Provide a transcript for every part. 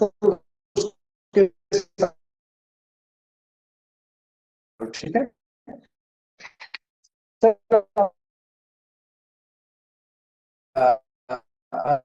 उसको उसके साथ- ठीक है सर। आ, आ,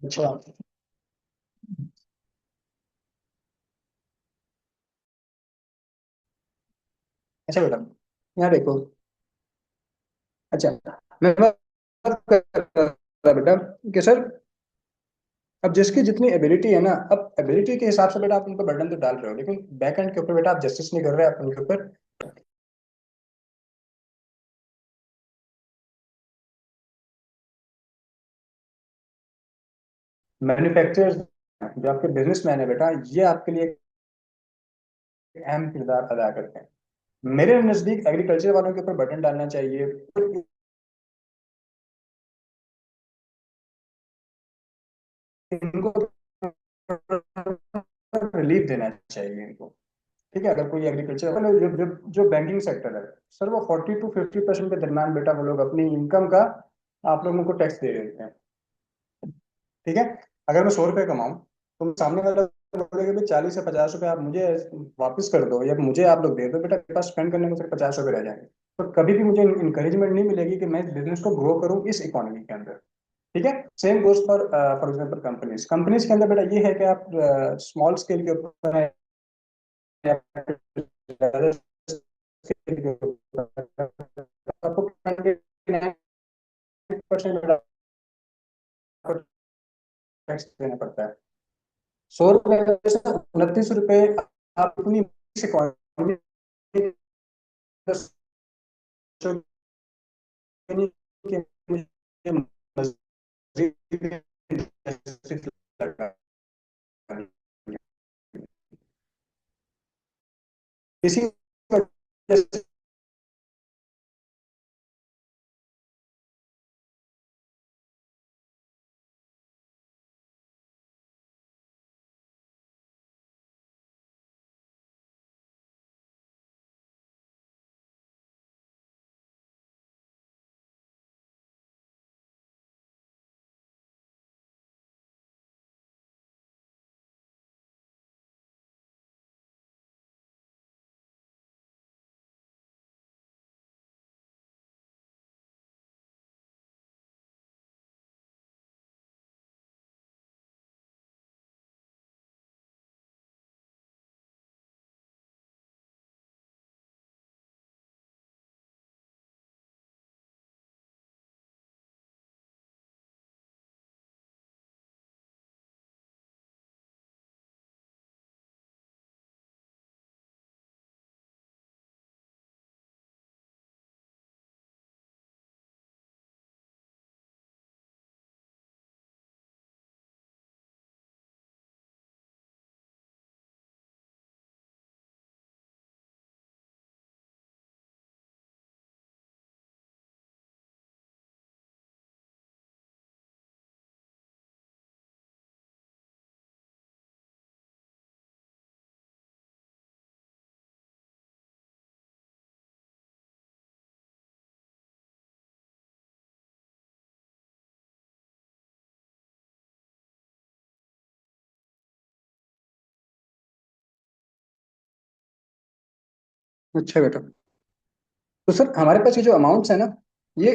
अच्छा अच्छा बेटा, यहाँ देखो। अच्छा, मैं बात कर रहा बेटा कि सर, अब जिसकी जितनी एबिलिटी है ना, अब एबिलिटी के हिसाब से बेटा आप उनको बर्डन तो डाल रहे हो, लेकिन बैक एंड के ऊपर बेटा आप जस्टिस नहीं कर रहे, आप उनके ऊपर मैन्युफैक्चरर्स जो आपके बिजनेसमैन है बेटा, ये आपके लिए एक अहम किरदार अदा करते हैं। मेरे नजदीक एग्रीकल्चर वालों के ऊपर बर्डन डालना चाहिए, इनको रिलीफ देना चाहिए इनको। ठीक है, अगर कोई एग्रीकल्चर मतलब जो बैंकिंग सेक्टर है सर, वो 40 to 50% के दरम्यान बेटा वो लोग अपनी इनकम का आप लोगों को टैक्स दे देते हैं। ठीक है, अगर मैं 100 रुपये कमाऊं तो सामने वाला बोलेगा भाई 40 से 50 रुपये आप मुझे वापस कर दो, या मुझे आप लोग दे दो बेटा, मेरे पास स्पेंड करने को सिर्फ 50 रुपये रह जाएंगे। तो कभी भी मुझे इंकरेजमेंट नहीं मिलेगी कि मैं इस बिजनेस को ग्रो करूं इस इकोनॉमी के अंदर। ठीक है, same goes for example companies companies के अंदर बेटा ये है कि आप स्मॉल स्केल के ऊपर हैं या larger scale के ऊपर, आपको 29% बेटा टैक्स देना पड़ता है। 100 रुपए में से 29 रुपए आप अपनी इकोनॉमी इसी वजह से अच्छा बेटा, तो सर हमारे पास ये जो अमाउंट्स है ना, ये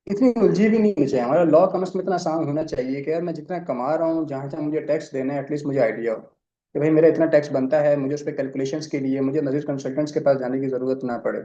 इतनी उलझी भी नहीं होनी चाहिए। हमारा लॉ कम से कम इतना आसान होना चाहिए कि यार मैं जितना कमा रहा हूँ, जहाँ जहाँ मुझे टैक्स देना है, एटलीस्ट मुझे आइडिया हो कि भाई मेरा इतना टैक्स बनता है, मुझे उस पर कैलकुलेशंस के लिए मुझे मजीद कंसल्टेंट्स के पास जाने की जरूरत ना पड़े।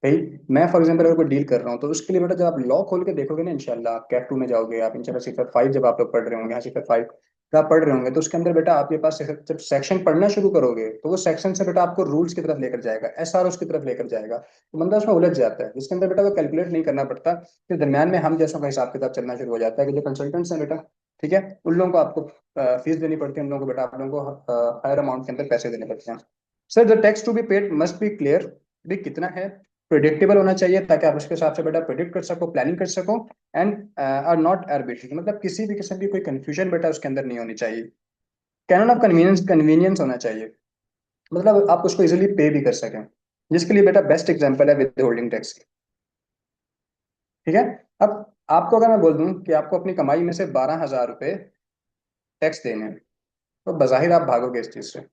भाई मैं फॉर एग्जाम्पल अगर कोई डील कर रहा हूँ, तो उसके लिए बेटा जब आप लॉ खोल के देखोगे ना, इंशाल्लाह आप कैट 2 में जाओगे, आप इंशाल्लाह सिफर 5 जब आप लोग पढ़ रहे होंगे, यहाँ सिफर 5 जब आप पढ़ रहे होंगे, तो उसके अंदर बेटा आपके पास जब सेक्शन पढ़ना शुरू करोगे, तो वो सेक्शन से बेटा आपको रूल्स की तरफ लेकर जाएगा, एसआरओस की तरफ लेकर जाएगा, तो बंदा उसमें उलझ जाता है, जिसके अंदर बेटा वो कैलकुलेट नहीं करना पड़ता। फिर दरम्यान में हम जैसों का हिसाब किताब चलना शुरू हो जाता है कि जो कंसल्टेंट्स हैं बेटा, ठीक है, उन लोगों को आपको फीस देनी पड़ती है, उन लोगों को बेटा आप लोगों को हायर अमाउंट के अंदर पैसे देने पड़ते हैं। Sir the tax to be paid must be clear, भी कितना है, प्रिडिक्टेबल होना चाहिए, ताकि आप उसके हिसाब से बेटा प्रिडिक्ट कर सको, प्लानिंग कर सको, एंड आर नॉट आर्बिट्री, मतलब किसी भी किस्म की कोई कंफ्यूजन बेटा उसके अंदर नहीं होनी चाहिए। कैनन ऑफ कन्वीनियंस, कन्वीनियंस होना चाहिए, मतलब आप उसको इजीली पे भी कर सकें, जिसके लिए बेटा बेस्ट एग्जांपल है विद होल्डिंग टैक्स की। ठीक है। अब आपको अगर मैं बोल दूं कि आपको अपनी कमाई में से 12,000 रुपये टैक्स देने हैं, तो बजाहिर आप भागोगे इस चीज से।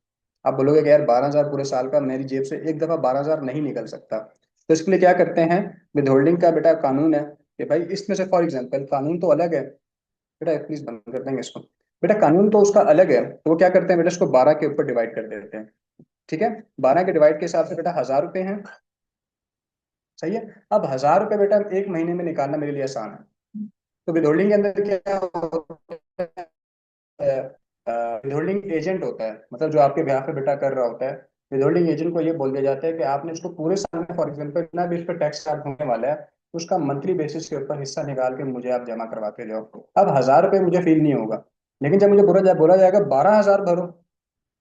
आप बोलोगे कि यार 12,000 पूरे साल का मेरी जेब से एक दफा 12,000 नहीं निकल सकता। तो इसके लिए क्या करते हैं, विद होल्डिंग का बेटा कानून है कि भाई इसमें से फॉर एग्जाम्पल कानून तो अलग है बेटा, प्लीज बंद कर देंगे इसको। बेटा कानून तो उसका अलग है, तो वो क्या करते हैं बेटा, इसको 12 के ऊपर डिवाइड कर देते हैं। ठीक है, 12 के डिवाइड के हिसाब से बेटा 1,000 रुपये हैं। सही है। अब 1,000 रुपये बेटा एक महीने में निकालना मेरे लिए आसान है। तो विद होल्डिंग के अंदर क्या होता है, विदहोल्डिंग एजेंट होता है, मतलब जो आपके ब्याह पे बेटा कर रहा होता है, विदहोल्डिंग एजेंट को ये बोल दिया जाता है कि आपने इसको पूरे साल में फॉर एग्जाम्पल इतना भी इस पर टैक्स चार्ज होने वाला है, तो उसका मंथली बेसिस के ऊपर हिस्सा निकाल के मुझे आप जमा करवाते जाओ। अब 1,000 रुपये मुझे फील नहीं होगा, लेकिन जब मुझे बोला जाएगा 12,000 भरो,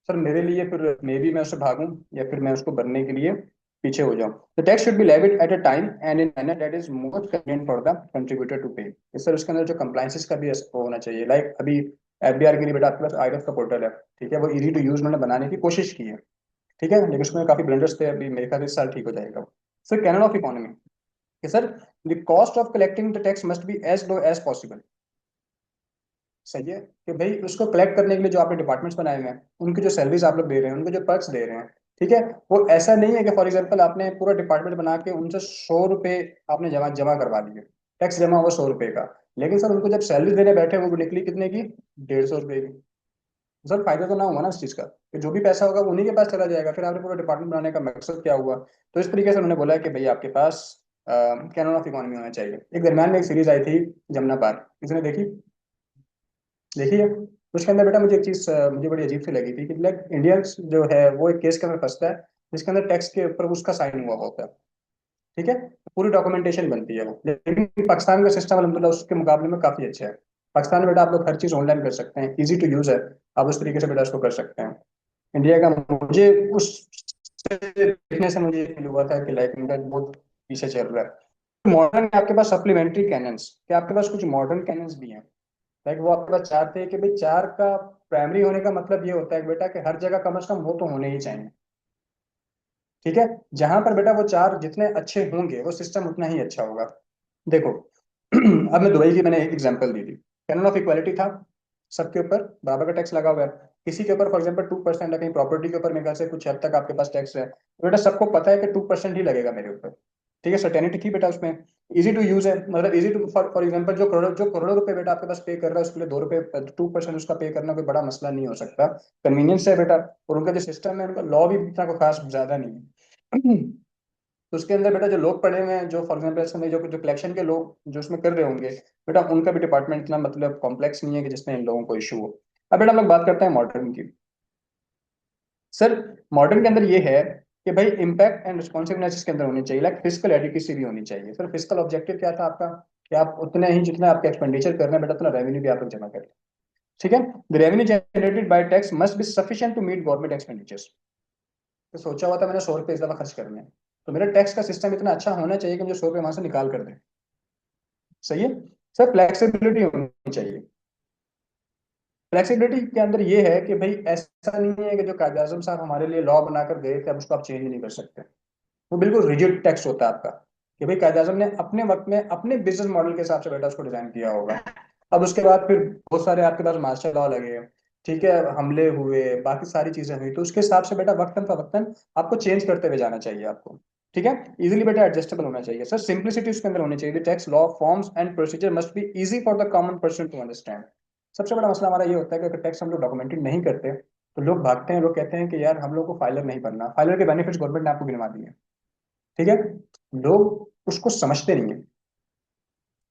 सर मेरे लिए फिर मे बी मैं उससे भागूं, या फिर मैं उसको भरने के लिए पीछे हो जाऊं। The tax should be levied at a time and in manner that is more convenient for the contributor to pay. Sir उसके अंदर जो कंप्लाइंसेस का भी वो होना चाहिए, लाइक अभी एफबीआर के लिए बेटा आपके पास आईरफ का पोर्टल है, ठीक है, वो इजी टू यूज उन्होंने बनाने की कोशिश की है, ठीक है, लेकिन उसमें काफी ब्लंडर्स थे, अभी मेरे ख्याल से इस साल ठीक हो जाएगा। सर कैनन ऑफ इकोनॉमी कि sir the cost of collecting the tax must be as low as possible. सही है कि भाई उसको कलेक्ट करने के लिए जो आपने डिपार्टमेंट्स बनाए हुए हैं, उनकी जो सैलरीज आप लोग दे रहे हैं, उनको जो पर्क्स दे रहे हैं, ठीक है, वो ऐसा नहीं है कि फॉर एग्जांपल आपने पूरा डिपार्टमेंट बना के उनसे 100 रुपए आपने जमा जमा करवा दिए, टैक्स जमा हुआ 100 रुपए का, लेकिन सर उनको जब सैलरी देने बैठे वो निकली कितने की, 150 रुपए की। सर फायदा तो ना हुआ ना इस चीज का, कि जो भी पैसा होगा वो उन्हीं के पास चला जाएगा, फिर आपने पूरा डिपार्टमेंट बनाने का मकसद क्या हुआ। तो इस तरीके से उन्होंने बोला है कि भाई आपके पास कैनन ऑफ इकोनॉमी होना चाहिए। एक दरम्यान में एक सीरीज आई थी, जमुना पार्क, किसने देखी, देखी है। तो उसके अंदर बेटा मुझे एक चीज मुझे बड़ी अजीब सी लगी थी कि लाइक इंडिया जो है वो एक केस के अंदर फंसता है, जिसके अंदर टैक्स के ऊपर उसका साइन हुआ होता है, ठीक है, पूरी डॉक्यूमेंटेशन बनती है वो, लेकिन पाकिस्तान का सिस्टम अलहमदुलिल्लाह उसके मुकाबले में काफी अच्छा है। पाकिस्तान में बेटा आप लोग हर चीज ऑनलाइन कर सकते हैं, इजी टू यूज है, आप उस तरीके से बेटा उसको कर सकते हैं। इंडिया का मुझे उस देखने से मुझे फील हुआ था कि लाइक इंडिया बहुत पीछे चल रहा है। मॉडर्न आपके पास सप्लीमेंट्री कैनन्स, क्या आपके पास कुछ मॉडर्न कैनन्स भी हैं, लाइक वो आपके पास चार थे कि भाई चार का प्राइमरी होने का मतलब ये होता है कि बेटा कि हर जगह कम से कम वो तो होने ही चाहिए। ठीक है, जहां पर बेटा वो चार जितने अच्छे होंगे वो सिस्टम उतना ही अच्छा होगा। देखो अब मैं दुबई की मैंने एक एग्जांपल दी थी, कैनन ऑफ इक्वालिटी था, सबके ऊपर बराबर का टैक्स लगा हुआ है। किसी के ऊपर फॉर एग्जाम्पल 2% है, कहीं प्रॉपर्टी के ऊपर मेरे ख्याल से कुछ हद तक आपके पास टैक्स है, तो बेटा सबको पता है कि 2% ही लगेगा मेरे ऊपर। ठीक है, सर्टेनिटी थी बेटा उसमें, इजी टू यूज है, मतलब इजी टू फॉर एग्जाम्पल जो करोड़ों रुपए बेटा आपके पास पे कर रहा है, उसके लिए 2 रुपए 2% उसका पे करना कोई बड़ा मसला नहीं हो सकता। कन्वीनियंस है बेटा, और उनका जो सिस्टम है उनका लॉ भी इतना कोई खास ज्यादा नहीं है। तो उसके अंदर बेटा जो लोग पढ़े हुए हैं, जो फॉर एग्जाम्पल इसमें जो जो कलेक्शन के लोग जो उसमें कर रहे होंगे, बेटा उनका भी डिपार्टमेंट इतना मतलब कॉम्प्लेक्स नहीं है कि जिसमें इन लोगों को इशू हो। अब बेटा हम लोग बात करते हैं मॉडर्न की। सर मॉडर्न के अंदर ये है कि भाई इम्पैक्ट एंड रिस्पॉन्सिवनेस इसके अंदर होनी चाहिए, लाइक फिजिकल एडिक्वेसी भी होनी चाहिए। सर फिजिकल ऑब्जेक्टिव क्या था आपका, कि आप उतने ही जितना आपके एक्सपेंडिचर कर रहे हैं बेटा उतना रेवेन्यू भी आप लोग जमा करें। ठीक है, the revenue generated by tax must be sufficient to meet government expenditures. तो सोचा हुआ था मैंने 100 रुपये इस दफा खर्च करने हैं, तो मेरा टैक्स का सिस्टम इतना अच्छा होना चाहिए कि मुझे 100 रुपये वहां से निकाल कर दे। सही है। सर फ्लेक्सिबिलिटी होनी चाहिए। फ्लेक्सिबिलिटी के अंदर ये है कि भाई ऐसा नहीं है कि जो कायदे आजम साहब हमारे लिए लॉ बनाकर गए थे अब उसको आप चेंज नहीं कर सकते। वो बिल्कुल रिजिड टेक्स्ट होता है आपका, कि भाई कायदे आजम ने अपने वक्त में अपने बिजनेस मॉडल के हिसाब से बेटा उसको डिजाइन किया होगा। अब उसके बाद फिर बहुत सारे आपके पास मार्शल लॉ लगे, ठीक है, हमले हुए, बाकी सारी चीजें हुई, तो उसके हिसाब से बेटा वक्तन फवक्तन आपको चेंज करते हुए जाना चाहिए आपको। ठीक है, इजीली बेटा एडजस्टेबल होना चाहिए सर, सिंप्लिसिटी उसके अंदर होनी चाहिए, tax law forms and procedure must be easy for the common person to understand. सबसे बड़ा मसला हमारा ये होता है कि अगर टैक्स हम लोग डॉक्यूमेंटेड नहीं करते तो लोग भागते हैं, लोग कहते हैं कि यार हम लोग को फाइलर नहीं बनना, फाइलर के बेनिफिट्स गवर्नमेंट ने आपको गिनवा दिए। ठीक है, लोग उसको समझते नहीं है।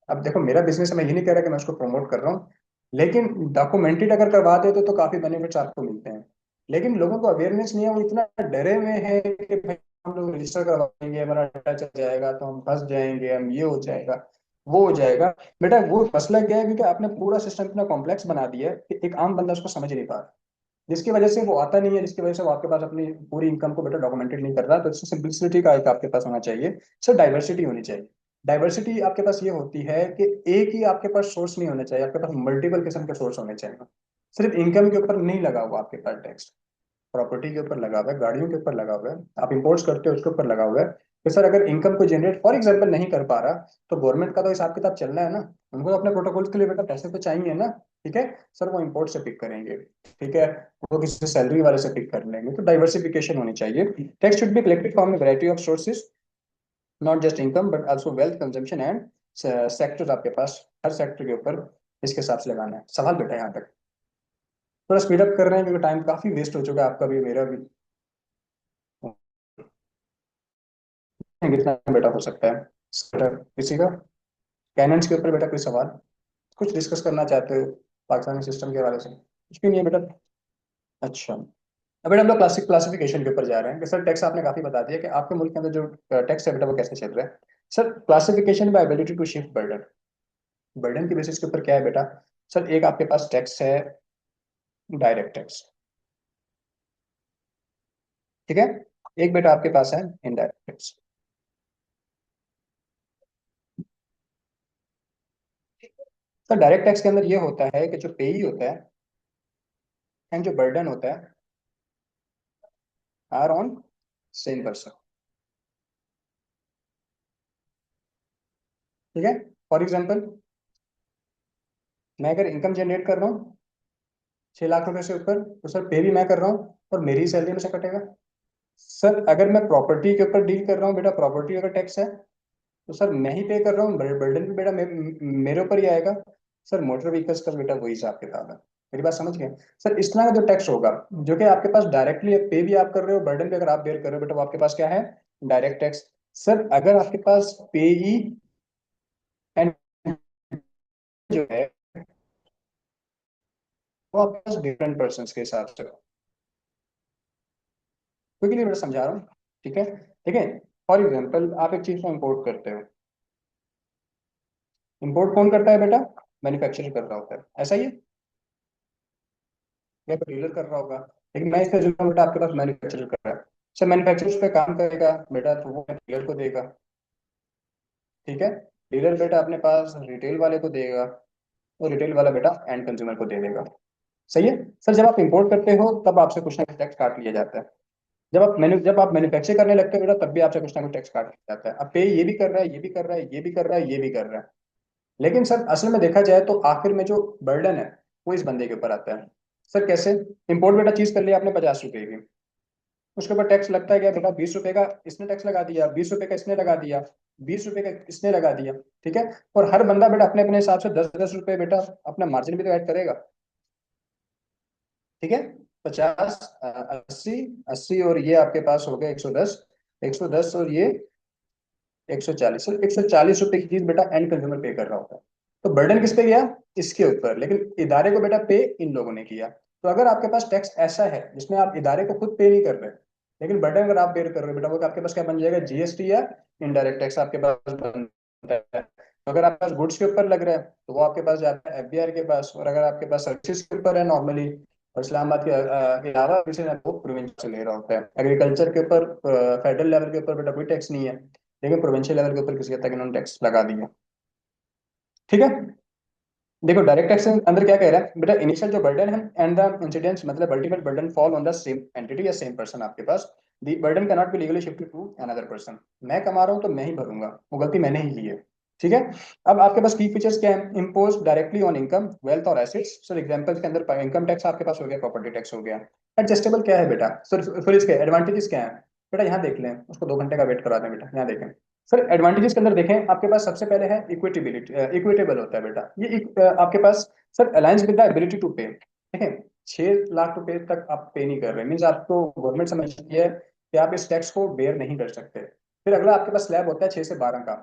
अब देखो मेरा बिजनेस है, मैं ये नहीं कह रहा कि मैं उसको प्रमोट कर रहा हूँ, लेकिन डॉक्यूमेंटेड अगर करवा देते तो काफी बेनिफिट्स आपको मिलते हैं। लेकिन लोगों को अवेयरनेस नहीं है, वो इतना डरे हुए हैं कि भाई हम लोग रजिस्टर करवाएंगे, हमारा डाटा चल जाएगा तो हम फंस जाएंगे, हम ये हो जाएगा, वो हो जाएगा। बेटा वो मसला क्या है, क्योंकि आपने पूरा सिस्टम इतना कॉम्प्लेक्स बना दिया है कि एक आम बंदा उसको समझ नहीं पा रहा, जिसकी वजह से वो आता नहीं है, जिसकी वजह से वो आपके पास अपनी पूरी इनकम को बेटा डॉक्यूमेंटेड नहीं कर रहा। तो इससे सिंपलिसिटी का एक आपके पास होना चाहिए सर, डाइवर्सिटी होनी चाहिए। डाइवर्सिटी आपके पास ये होती है कि एक ही आपके पास सोर्स नहीं होना चाहिए, आपके पास मल्टीपल किस्म के सोर्स होने चाहिए। सिर्फ इनकम के ऊपर नहीं लगा हुआ आपके पास टैक्स, प्रॉपर्टी के ऊपर लगा हुआ है, गाड़ियों के ऊपर लगा हुआ है, आप इंपोर्ट्स करते हो उसके ऊपर लगा हुआ है। कि सर अगर इनकम को जनरेट फॉर एग्जाम्पल नहीं कर पा रहा, तो गवर्नमेंट का तो हिसाब किताब चलना है ना, उनको तो अपने प्रोटोकॉल के लिए बेटा पैसे तो चाहिए ना। ठीक है सर, वो इम्पोर्ट से पिक करेंगे, ठीक है, वो किसी सैलरी वाले से पिक कर लेंगे, तो डाइवर्सिफिकेशन होनी चाहिए। Tax should be collected from variety of sources, not just income but also wealth consumption and sector, आपके पास हर सेक्टर के ऊपर इसके हिसाब से लगाना है। सवाल बेटा यहाँ तक थोड़ा स्पीड अप कर रहे हैं क्योंकि टाइम काफी वेस्ट हो चुका है आपका भी मेरा भी। कितना बेटा हो सकता है बेटा किसी का, कैनेंस के ऊपर बेटा कोई सवाल कुछ डिस्कस करना चाहते हो पाकिस्तानी सिस्टम के हवाले से? कुछ भी नहीं है बेटा। अच्छा, अब बेटा हम लोग क्लासिफिकेशन के ऊपर जा रहे हैं कि सर टैक्स आपने काफी बता दिया कि आपके मुल्क के अंदर जो टैक्स है बेटा वो कैसे चल रहा है। Sir classification by ability to shift burden, burden के बेसिस के ऊपर क्या है बेटा। सर एक आपके पास टैक्स है डायरेक्ट टैक्स, ठीक है, एक बेटा आपके पास है indirect tax. Sir direct tax के अंदर ये होता है कि जो पेई होता है एंड जो बर्डन होता है आर ऑन सेम पर्सन। ठीक है, फॉर एग्जाम्पल मैं अगर इनकम जनरेट कर रहा हूँ 6 लाख रुपए से ऊपर, तो सर पे भी मैं कर रहा हूँ और मेरी सैलरी में से कटेगा। सर अगर मैं प्रॉपर्टी के ऊपर डील कर रहा हूँ बेटा, प्रॉपर्टी अगर टैक्स है तो सर मैं ही पे कर रहा हूँ, बर्डन भी बेटा मेरे ऊपर ही आएगा। सर मोटर व्हीकल्स का बेटा वही हिसाब किताब है। मेरी बात समझ गए? सर इस तरह का जो टैक्स होगा, जो कि आपके पास डायरेक्टली पे भी आप कर रहे हो, बर्डन भी अगर आप बेयर कर रहे हो बेटा, वो आपके पास क्या है, डायरेक्ट टैक्स। सर अगर आपके पास पेई एंड जो है वो आपके पास डिफरेंट पर्सन के हिसाब से, क्योंकि नहीं मैं समझा रहा हूँ। ठीक है, ठीक है, फॉर एग्जाम्पल आप एक चीज को इम्पोर्ट करते हो, इम्पोर्ट कौन करता है बेटा, मैन्युफैक्चरर कर रहा होता है, ऐसा ही है, या डीलर कर रहा होगा। लेकिन मैं इसका जो बेटा आपके पास मैन्युफैक्चरर कर रहा है, सर मैन्युफैक्चरर उस पर काम करेगा बेटा तो वो डीलर को देगा। ठीक है, डीलर बेटा अपने पास रिटेल वाले को देगा और रिटेल वाला बेटा एंड कंज्यूमर को दे देगा। सही है सर, जब आप इंपोर्ट करते हो तब आपसे कुछ ना कुछ टैक्स काट लिया जाता है, जब आप मैन्युफैक्चर करने लगते हो बेटा तब भी आपसे कुछ ना कुछ टैक्स काट लिया जाता है। अब पे ये भी कर रहा है, ये भी कर रहा है, ये भी कर रहा है, ये भी कर रहा है, लेकिन सर असल में देखा जाए तो आखिर में जो बर्डन है वो इस बंदे के ऊपर आता है। सर कैसे, इंपोर्ट बेटा चीज कर लिया आपने 50 रुपए की, उसके ऊपर टैक्स लगता है क्या बेटा, 20 रुपए का इसने टैक्स लगा दिया, 20 रुपए का इसने लगा दिया, 20 रुपए का इसने लगा दिया। ठीक है, और हर बंदा बेटा अपने अपने हिसाब से 10-10 रुपए बेटा अपना मार्जिन भी तो ऐड करेगा। ठीक है, 50, 80, 80 और ये आपके पास हो गया 110, 110 और ये 140, सिर्फ 140 रुपए की चीज बेटा एंड कंज्यूमर पे कर रहा होता है। तो बर्डन किस पे गया, इसके ऊपर, लेकिन इदारे को बेटा पे इन लोगों ने किया। तो अगर आपके पास टैक्स ऐसा है जिसमें आप इदारे को खुद पे नहीं कर रहे, लेकिन बर्डन अगर आप बेयर कर रहे हो बेटा, वो आपके पास क्या बन जाएगा, जीएसटी या इनडायरेक्ट टैक्स आपके पास बनता है। तो अगर आपके पास गुड्स के ऊपर लग रहा है तो वो आपके पास जाता है एफबीआर के पास, और अगर आपके पास सर्विसेज के ऊपर है नॉर्मली और इस्लामाबाद के अलावा किसी ने वो प्रोविंस से ले रहा होता है। एग्रीकल्चर के ऊपर फेडरल लेवल के ऊपर बेटा कोई टैक्स नहीं है, लेकिन प्रोविंशियल लेवल के ऊपर किसी हद तक इन्होंने टैक्स लगा दिया। ठीक है, देखो डायरेक्ट टैक्स के अंदर क्या कह रहा है बेटा, इनिशियल जो बर्डन है एंड द इंसिडेंट्स, मतलब ultimate burden fall on the same entity या सेम पर्सन आपके पास। The burden can not be legally shifted to another person. मैं कमा रहा हूँ तो मैं ही भरूंगा, वो गलती मैंने ही की है। ठीक है। अब आपके पास की फीचर्स क्या है? Impose directly on income, wealth और एसेट्स। सर एग्जांपल के अंदर इनकम टैक्स आपके पास हो गया, प्रॉपर्टी टैक्स हो गया। एडजस्टेबल क्या है बेटा? सर फिर इसके एडवांटेजेस क्या है बेटा? यहाँ देख लें, उसको 2 घंटे का वेट करा दें बेटा, यहाँ देखें। सर एडवांटेजेस के अंदर देखें, आपके पास सबसे पहले है इक्विटेबिलिटी, इक्विटेबल होता है बेटा ये आपके पास। Sir alliance with the ability to pay, देखें 6 लाख रुपए तक आप पे नहीं कर रहे, मीन्स आपको गवर्नमेंट समझती है कि आप इस टैक्स को बेयर नहीं कर सकते। फिर अगला आपके पास स्लैब होता है 6 से 12 का।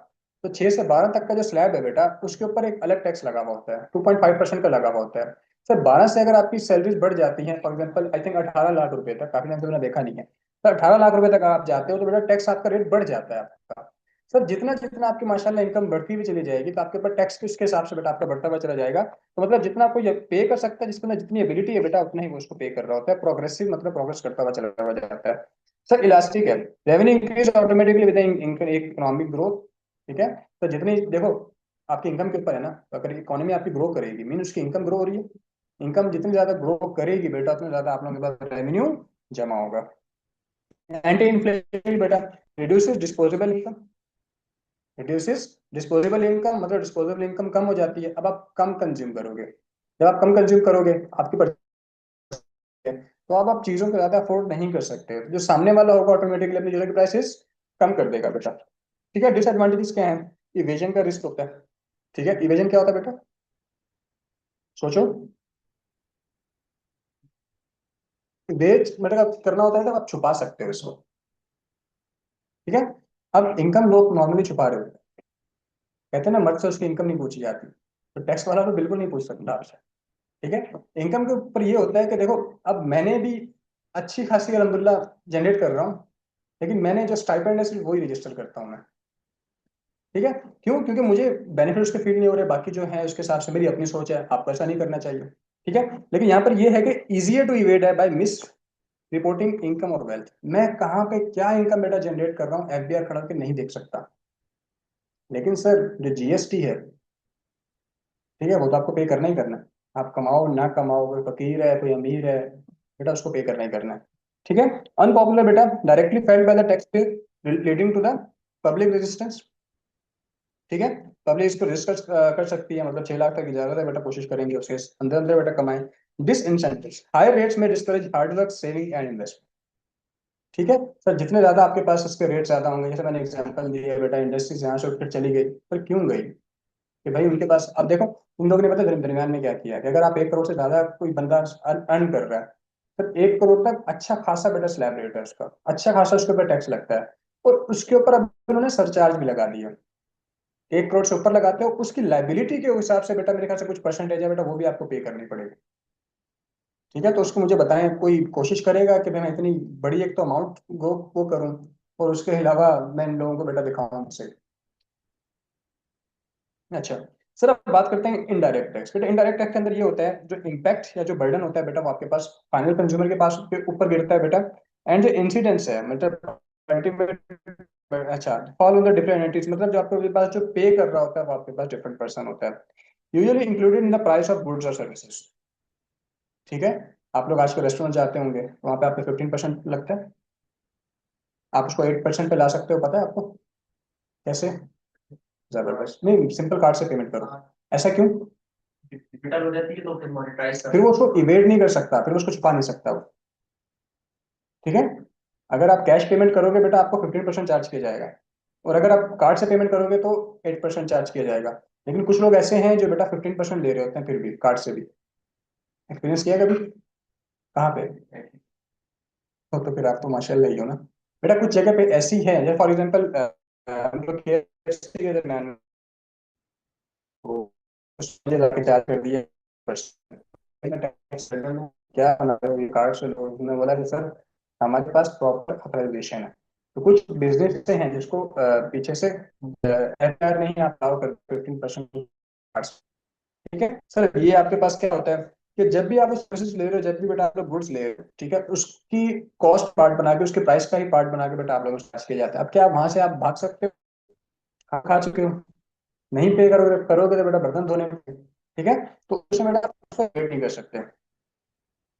तो 6 से 12 तक का जो स्लैब है बेटा, उसके ऊपर एक अलग टैक्स लगा हुआ होता है, 2.5% का लगा हुआ होता है। सर 12 से अगर आपकी सैलरीज बढ़ जाती हैं, for example I think 18 lakh रुपए तक, काफी टाइम से मैंने देखा नहीं है, तो 18 लाख रुपए तक आप जाते हो तो बेटा टैक्स आपका रेट बढ़ जाता है आपका। सर जितना जितना आपकी माशाल्लाह इनकम बढ़ती हुई चली जाएगी, तो आपके ऊपर टैक्स किसके हिसाब से बेटा आपका बढ़ता हुआ चला जाएगा। तो मतलब जितना कोई पे कर सकता है, जिसके अंदर जितनी एबिलिटी है बेटा, उतना ही वो उसको पे कर रहा होता है। प्रोग्रेसिव मतलब प्रोग्रेस करता हुआ चला हुआ जाता है। सर इलास्टिक है, revenue increase automatically with economic growth. ठीक है। तो जितनी देखो आपकी इनकम के ऊपर है ना, तो अगर इकोनॉमी आपकी ग्रो करेगी, मीन उसकी इनकम ग्रो हो रही है, इनकम जितनी ज्यादा ग्रो करेगी बेटा, उतना ज्यादा आप लोगों के पास रेवेन्यू जमा होगा। एंटी इन्फ्लेशन बेटा, reduces disposable income. Reduces disposable income मतलब डिस्पोजेबल इनकम कम हो जाती है, अब आप कम कंज्यूम करोगे। जब आप कम कंज्यूम करोगे, आपकी तो अब आप चीजों को ज्यादा अफोर्ड नहीं कर सकते, जो सामने वाला होगा ऑटोमेटिकली अपनी चीजों की प्राइसेस कम कर देगा बेटा। ठीक है। डिसएडवांटेजेस क्या है? इवेजन का रिस्क होता है। ठीक है, इवेजन क्या होता है बेटा? सोचो। इवेज मतलब करना होता है तो आप छुपा सकते हो इसको। ठीक है। अब इनकम लोग नॉर्मली छुपा रहे होते हैं, कहते हैं ना मर्द से उसकी इनकम नहीं पूछी जाती, तो टैक्स वाला तो बिल्कुल नहीं पूछ सकता आपसे। ठीक है। इनकम के ऊपर ये होता है कि देखो, अब मैंने भी अच्छी खासी अलहमदुल्ला जनरेट कर रहा हूँ, लेकिन मैंने जो स्टाइपेंड है सिर्फ वही रजिस्टर करता हूँ मैं। ठीक है। क्यों? क्योंकि मुझे बेनिफिट उसके फील नहीं हो रहे, बाकी जो है उसके हिसाब से मेरी अपनी सोच है, आपको ऐसा नहीं करना चाहिए। ठीक है। लेकिन यहाँ पर ये है कि इजियर टू इवेड है बाय मिस रिपोर्टिंग इनकम और वेल्थ। मैं कहाँ पे क्या इनकम बेटा जनरेट कर रहा हूँ, एफबीआर खड़ा के नहीं देख सकता। लेकिन सर जो जीएसटी है, ठीक है, वो तो आपको पे करना ही करना है। आप कमाओ ना कमाओ, कोई फकीर है कोई अमीर है, बेटा उसको पे करना ही करना है। ठीक है। अनपॉपुलर बेटा, directly felt by the tax payer leading to the public resistance. ठीक है। पब्लिक इसको रिस्क कर सकती है, मतलब 6 लाख तक की इजाजत है बेटा, कोशिश करेंगे उसके अंदर अंदर बेटा कमाएं। डिस इंसेंटिव, हायर रेट्स में discourage hard work saving and investment. ठीक है। सर जितने ज्यादा आपके पास इसके रेट ज्यादा होंगे, जैसे मैंने एग्जांपल दिया बेटा, इंडस्ट्रीज यहाँ से उठकर चली गई, पर क्यों गई? कि भाई उनके पास, अब देखो उन लोगों ने पता दरमियान में क्या किया, कि अगर आप 1 करोड़ से ज्यादा कोई बंदा अर्न कर रहा है, तो 1 करोड़ तक अच्छा खासा बेटा स्लैब रेट है उसका, अच्छा खासा उसके ऊपर टैक्स लगता है। और उसके ऊपर अब उन्होंने सरचार्ज भी लगा दिया। 1 करोड़ से ऊपर लगाते हो, उसकी लाइबिलिटी के हिसाब से बेटा मेरे ख्याल से कुछ परसेंटेज है बेटा, वो भी आपको पे करनी पड़ेगी। ठीक है। तो उसको मुझे बताएं, कोई कोशिश करेगा कि भाई मैं इतनी बड़ी एक तो अमाउंट वो करूं, और उसके अलावा मैं इन लोगों को बेटा दिखाऊं से। अच्छा। सर अब बात करते हैं इनडायरेक्ट टैक्स। बेटा इनडायरेक्ट टैक्स के अंदर ये होता है, जो इम्पैक्ट या जो बर्डन होता है बेटा, वो आपके पास फाइनल कंज्यूमर के पास के ऊपर गिरता है बेटा। एंड जो इंसिडेंस है मतलब अल्टीमेट, अच्छा fall on the different entities, मतलब जो आपके पास जो पे कर रहा होता है वो आपके पास डिफरेंट पर्सन होता है, usually included in the price of goods और सर्विसेज। ठीक है। आप लोग आजकल रेस्टोरेंट जाते होंगे, वहां पे आपको 15% लगता है, आप उसको 8% पे ला सकते हो, पता है आपको कैसे? जबरदस्त, नहीं सिंपल कार्ड से पेमेंट करो। ऐसा क्यों? डिजिटल हो जाती है तो फिर मोनेटाइज फिर वो उसको इवेड नहीं कर सकता, फिर वो उसको छुपा नहीं सकता वो। ठीक है। अगर आप कैश पेमेंट करोगे बेटा, आपको 15% चार्ज किया जाएगा, और अगर आप कार्ड से पेमेंट करोगे तो 8% चार्ज किया जाएगा। लेकिन कुछ लोग ऐसे हैं जो बेटा 15% ले रहे होते हैं फिर भी कार्ड से भी। एक्सपीरियंस किया कभी? कहाँ पे? तो फिर आप तो माशाल्लाह ही हो ना। बेटा कुछ जगह पे ऐसी है, जैसे फॉर एग्जांपल हम लोग KFC के दरम्यान वो मुझे जाके चार्ज कर दिया क्या मतलब ये कार्ड से लोग, उन्होंने बोला कि सर हमारे पास प्रॉपर अथराइजेशन है। तो कुछ बिजनेस से हैं जिसको पीछे से एफआईआर नहीं आप अलाउ कर 15%। ठीक है। सर ये आपके पास क्या होता है कि जब भी आप सर्विसेज ले रहे हो, जब भी बेटा आप लोग गुड्स ले रहे हो, ठीक है, उसकी कॉस्ट पार्ट बना के, उसके प्राइस का ही पार्ट बना के बेटा आप लोगों को चार्ज किया जाता है। अब क्या आप वहां से आप भाग सकते हो? खा चुके हो, नहीं पे करोगे करोगे तो बेटा बर्तन धोने में। ठीक है। तो उसमें बेटा आप उसको वेट नहीं कर सकते।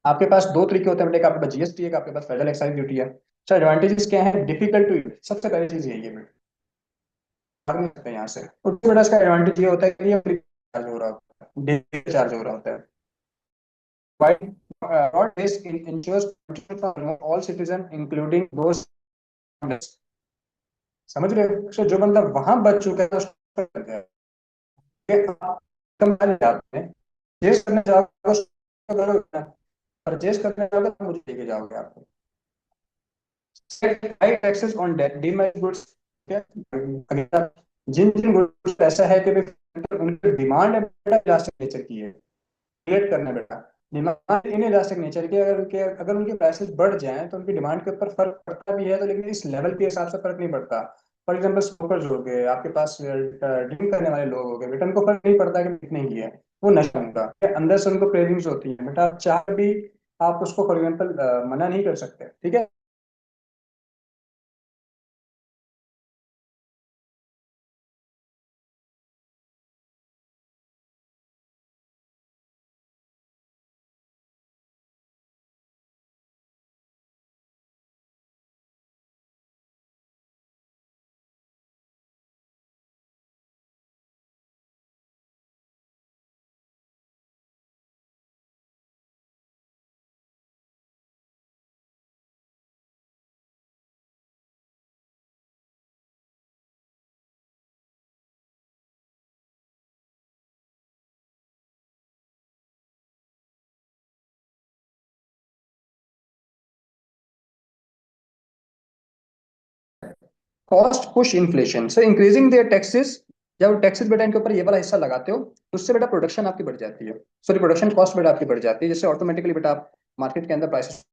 आपके पास 2 तरीके होते हैं बेटा, एक आपके पास जीएसटी है, एक आपके पास फेडरल एक्साइज ड्यूटी है। सर एडवांटेजेस क्या है? डिफिकल्ट टू, सबसे पहली चीज यही है बेटा, भाग नहीं सकते यहाँ से। और दूसरा बड़ा इसका एडवांटेज ये होता है कि ये फ्री चार्ज हो रहा होता है, डेली चार्ज हो रहा होता है। While broad this ensures protection for all citizens including those समझ रहे हो? So, जो बंदा वहां बच चुका है उसको कर दिया कि आप कम जाते हैं परचेज करने जाओगे उसको करोगे, परचेज करने जाओगे तो मुझे लेके जाओगे आपको high taxes on demerit goods. जिन जिन गुड्स ऐसा है कि उनकी डिमांड है बेटा इलास्टिक नेचर की है, क्रिएट करना बेटा। डिमांड इन इलास्टिक नेचर की, अगर उनके प्राइसेस बढ़ जाएं तो उनकी डिमांड के ऊपर फर्क पड़ता भी है, तो लेकिन इस लेवल के हिसाब से फर्क नहीं पड़ता। फॉर एग्जाम्पल स्मोकर्स हो गए, आपके पास ड्रिंक करने वाले लोग हो गए बेटा, उनको फर्क नहीं पड़ता कि कितने की है, वो नशा उनका अंदर से उनको क्रेविंग्स होती है बेटा, चाह भी आप उसको फॉर एग्जाम्पल मना नहीं कर सकते, ठीक है। Cost push inflation, so increasing their taxes. जब टैक्सेस बेटा इनके ऊपर ये वाला हिस्सा लगाते हो तो उससे बेटा प्रोडक्शन आपकी बढ़ जाती है, सॉरी प्रोडक्शन कॉस्ट बेटा आपकी बढ़ जाती है, जिससे ऑटोमेटिकली बेटा आप मार्केट के अंदर प्राइसेस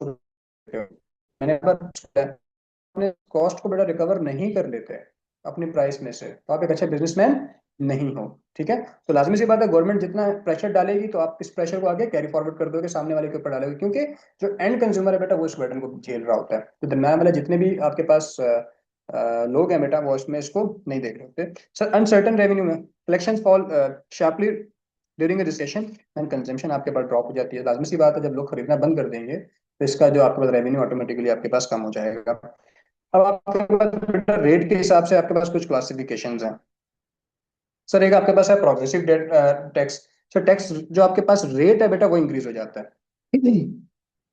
मैंने अपने कॉस्ट को बेटा रिकवर नहीं कर लेते अपनी प्राइस में से, तो आप एक अच्छे बिजनेसमैन नहीं हो, ठीक है। तो लाजमी सी बात है, गवर्नमेंट जितना प्रेशर डालेगी तो आप इस प्रेशर को आगे कैरी फॉरवर्ड कर दोगे, सामने वाले के ऊपर डालोगे, क्योंकि जो एंड कंज्यूमर है बेटा वो इस बर्डन को झेल रहा होता है। तो दरम्यान वाले जितने भी आपके पास लोग हैं बेटा वो इसमें इसको नहीं देख रहे होते। सर अनसर्टन रेवेन्यू में collection fall sharply during recession and consumption आपके पास ड्रॉप हो जाती है। लाजमी सी बात है, जब लोग खरीदना बंद कर देंगे तो इसका जो आपके पास रेवेन्यू ऑटोमेटिकली आपके पास कम हो जाएगा। अब आपके पास रेट के हिसाब से आपके पास कुछ क्लासिफिकेशंस हैं। सर एक आपके पास है प्रोग्रेसिव टैक्स। सर टैक्स जो आपके पास रेट है बेटा वो इंक्रीज हो जाता है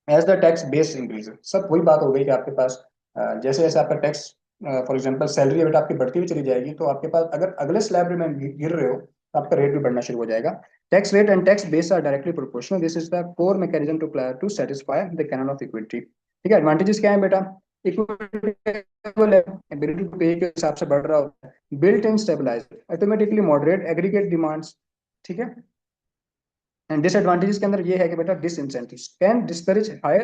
as the tax base increase. सब वही बात हो गई कि आपके पास जैसे जैसे आपका टैक्स फॉर एग्जांपल सैलरी है बेटा आपकी बढ़ती हुई चली जाएगी, तो आपके पास अगर अगले स्लैब में गिर रहे हो तो आपका रेट भी बढ़ना शुरू हो जाएगा। Tax rate and tax base are directly proportional, this is the core mechanism to satisfy the canon of equity. ठीक है, एडवांटेजेस क्या है बेटा? इक्विटी एबिलिटी टू पे के हिसाब से बढ़ रहा होता है, built in stabiliser automatically moderate aggregate demands, ठीक है। एंड डिसएडवांटेजेस के अंदर ये है कि बेटा disincentives can discourage higher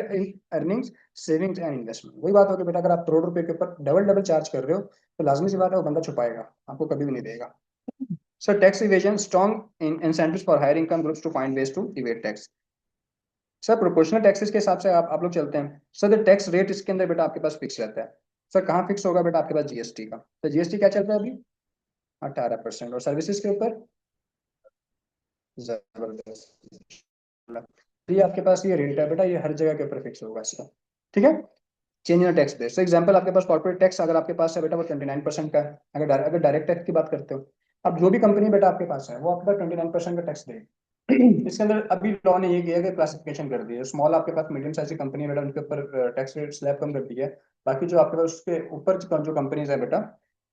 earnings savings and investment. वही बात होगी बेटा, अगर आप करोड़ रुपए के ऊपर डबल डबल चार्ज कर रहे हो तो लाजमी सी बात है वो बंदा छुपाएगा, आपको कभी भी नहीं देगा। Sir tax evasion strong incentives for higher income groups to find ways to evade tax. Sir proportional taxes के हिसाब से आप लोग चलते हैं। सर द टैक्स रेट इसके अंदर बेटा आपके पास फिक्स रहता है। सर कहाँ फिक्स होगा बेटा? आपके पास जीएसटी का। तो जीएसटी क्या चल रहा है अभी? 18%। और सर्विसेज के ऊपर जबरदस्त, ये आपके पास ये रेट है बेटा, ये हर जगह के ऊपर फिक्स होगा इसका, ठीक है। Change in tax base, example आपके पास कॉर्पोरेट टैक्स अगर आपके पास है बेटा वो 29% का है। अगर डायरेक्ट टैक्स की बात करते हो, अब जो भी कंपनी बेटा आपके पास है वो आपका 29% का टैक्स देगी इसके अंदर अभी लॉ ने ये किया कि क्लासिफिकेशन कर दी है, स्मॉल आपके पास मीडियम साइज की कंपनी है बेटा उनके ऊपर टैक्स रेट स्लैब कम कर दी है। बाकी जो आपके पास उसके ऊपर जो कंपनीज है बेटा,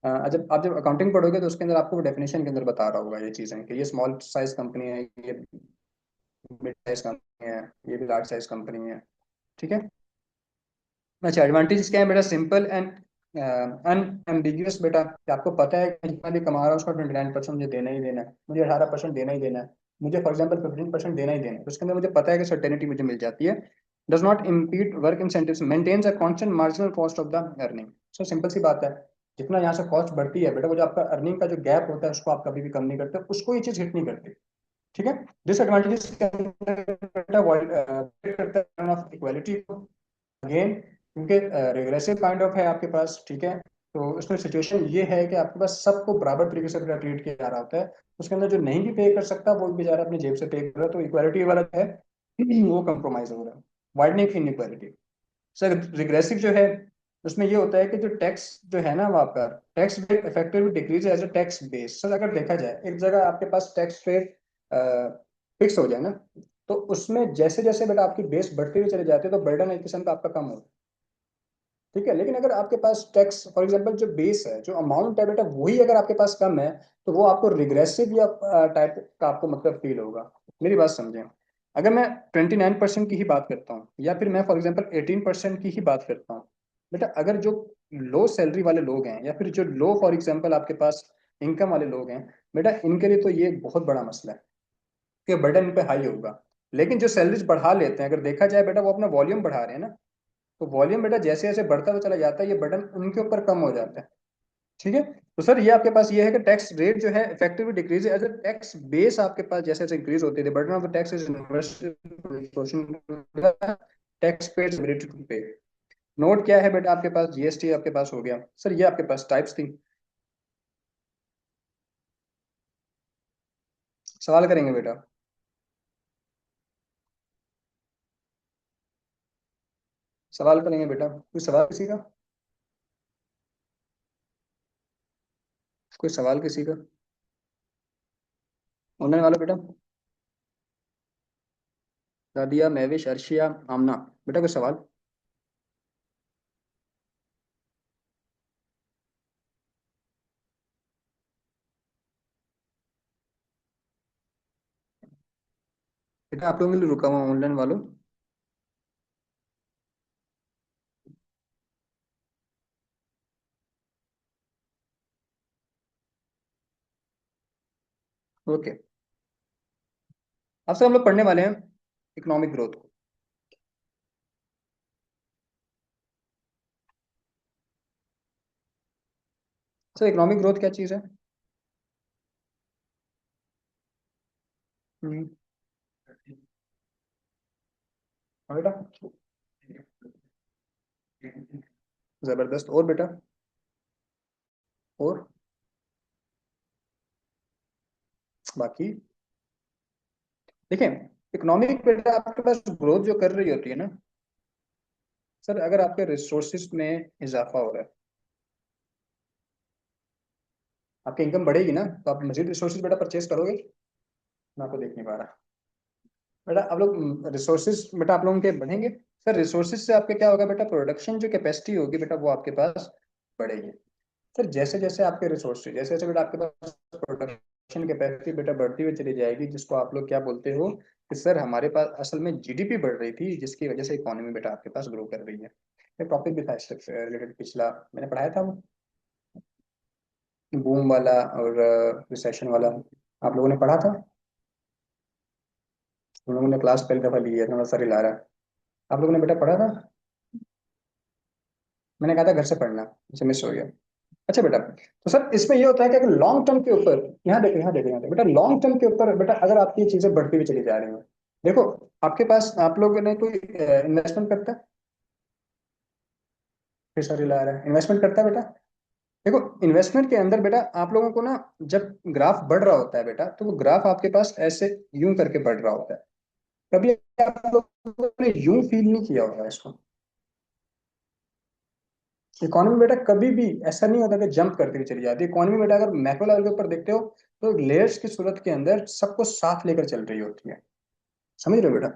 जब अकाउंटिंग पढ़ोगे तो उसके अंदर आपको डेफिनेशन के अंदर बता रहा होगा ये चीजें कि ये स्मॉल साइज कंपनी है, ये मिड साइज कंपनी है, ये भी लार्ज साइज कंपनी है, ठीक है। अच्छा एडवांटेज क्या है बेटा? सिंपल एंड अनएम्बिगियस बेटा, कि आपको पता है कि जितना भी कमा रहा हूँ उसका 29% मुझे देना ही देना है, मुझे 18% देना ही देना है, मुझे फॉर एग्जाम्पल 15% देना ही देना है, तो उसके अंदर मुझे पता है कि सर्टेनिटी मुझे मिल जाती है। Does not impede work incentives, maintains a constant marginal cost of the earning. So simple सी बात है, जितना यहाँ से कॉस्ट बढ़ती है बेटा वो जो आपका अर्निंग का जो गैप होता है उसको आप कभी भी कम नहीं करते, उसको ये चीज हिट नहीं करती, ठीक है। डिसएडवांटेजेस बेटा avoid, करता है ऑफ इक्वालिटी अगेन, क्योंकि रिग्रेसिव काइंड ऑफ है आपके पास, ठीक है। तो उसमें सिचुएशन ये है कि आपके पास सबको बराबर तरीके से ट्रीट किया जा रहा होता है, उसके अंदर जो नहीं भी पे कर सकता वो भी बेचारा अपनी जेब से पे कर रहा है, तो इक्वालिटी वाला जो है वो कंप्रोमाइज हो रहा है, वाइडनिंग इन इक्वालिटी। सर रिग्रेसिव जो है उसमें ये होता है कि जो टैक्स जो है ना वहाँ पर tax rate effectively decrease as a tax base. Sir अगर देखा जाए एक जगह आपके पास टैक्स रेट फिक्स हो जाए ना, तो उसमें जैसे जैसे बेटा आपकी बेस बढ़ती हुई चली जाती है तो बर्डन एक किस्म का आपका कम होता है। ठीक है, लेकिन अगर आपके पास टैक्स फॉर एग्जांपल जो बेस है जो अमाउंट है बेटा वही अगर आपके पास कम है, तो वो आपको रिग्रेसिव या टाइप का आपको मतलब फील होगा। मेरी बात समझें। अगर मैं 29% की ही बात करता हूँ या फिर मैं फॉर एग्जांपल 18% की ही बात करता हूँ, बेटा अगर जो लो सैलरी वाले लोग हैं या फिर जो लो फॉर एग्जांपल आपके पास इनकम वाले लोग हैं, बेटा इनके लिए तो ये एक बहुत बड़ा मसला है कि बर्डन इन पे हाई होगा। लेकिन जो सैलरीज बढ़ा लेते हैं अगर देखा जाए बेटा वो अपना वॉल्यूम बढ़ा रहे हैं ना, तो वॉल्यूम बेटा जैसे जैसे बढ़ता हुआ चला जाता है ये बटन उनके ऊपर कम हो जाता है। ठीक है, तो सर ये आपके पास ये है कि टैक्स रेट जो है effectively decrease as a tax base आपके पास जैसे जैसे इंक्रीज होती है burden of the tax is tax paid ability to pay. Note क्या है बेटा आपके पास जीएसटी आपके पास हो गया। सर ये आपके पास टाइप्स थी, सवाल करेंगे बेटा। सवाल करेंगे बेटा, कोई सवाल किसी का? कोई सवाल किसी का? ऑनलाइन वाला बेटा। दादिया महविश अर्शिया आमना, बेटा कोई सवाल? बेटा आप लोगों के लिए रुका हुआ ऑनलाइन वालों। ओके, अब सर हम लोग पढ़ने वाले हैं इकोनॉमिक ग्रोथ को। सर इकोनॉमिक ग्रोथ क्या चीज़ है? हम्म, हाँ बेटा। जबरदस्त, और बेटा? और बाकी देखें, इकोनॉमिक बेटा आपके पास ग्रोथ जो कर रही होती है ना, सर अगर आपके रिसोर्सेज में इजाफा हो रहा है, आपकी इनकम बढ़ेगी ना तो आप मजीद रिसोर्सेज बेटा परचेज करोगे। मैं आपको देख नहीं पा रहा बेटा। आप लोग रिसोर्सेज बेटा आप लोगों के बढ़ेंगे। सर रिसोर्सेज से आपके क्या होगा बेटा, प्रोडक्शन जो कैपेसिटी होगी बेटा वो आपके पास बढ़ेगी। सर जैसे जैसे आपके रिसोर्सेज जैसे जैसे बेटा आपके पास प्रोडक्शन कैपेसिटी बेटा बढ़ती हुई चली जाएगी, जिसको आप लोग क्या बोलते हो कि सर हमारे पास असल में जीडीपी बढ़ रही थी जिसकी वजह से इकोनॉमी बेटा आपके पास ग्रो कर रही है। एक टॉपिक भी था इससे रिलेटेड पिछला मैंने पढ़ाया था वो, बूम वाला और रिसेशन वाला आप लोगों ने पढ़ा था। हम लोगों ने क्लास पहली दफा ली है तो सर हिला रहा है। आप लोगों ने बेटा पढ़ा था? मैंने कहा था घर से पढ़ना, मुझे मिस हो गया। अच्छा बेटा, तो सर इसमें ये होता है कि अगर लॉन्ग टर्म के ऊपर, यहाँ देखो यहाँ देखो यहाँ देखो बेटा, लॉन्ग टर्म के ऊपर बेटा अगर आपकी ये चीजें बढ़ती हुई चली जा रही हैं, देखो आपके पास आप लोगों ने कोई इन्वेस्टमेंट करता है? फिर सर ला रहा है इन्वेस्टमेंट करता है बेटा। देखो इन्वेस्टमेंट के अंदर बेटा आप लोगों को ना जब ग्राफ बढ़ रहा होता है बेटा तो वो ग्राफ आपके पास ऐसे यूं करके बढ़ रहा होता है। कभी आप लोगों ने यूं फील नहीं किया होगा इसको। इकोनॉमी बेटा कभी भी ऐसा नहीं होता कि जंप करती हुई चली जाती है। इकोनॉमी बेटा अगर मैक्रो लेवल के ऊपर देखते हो तो लेयर्स की सूरत के अंदर सबको साथ लेकर चल रही होती है। समझ रहे हो बेटा?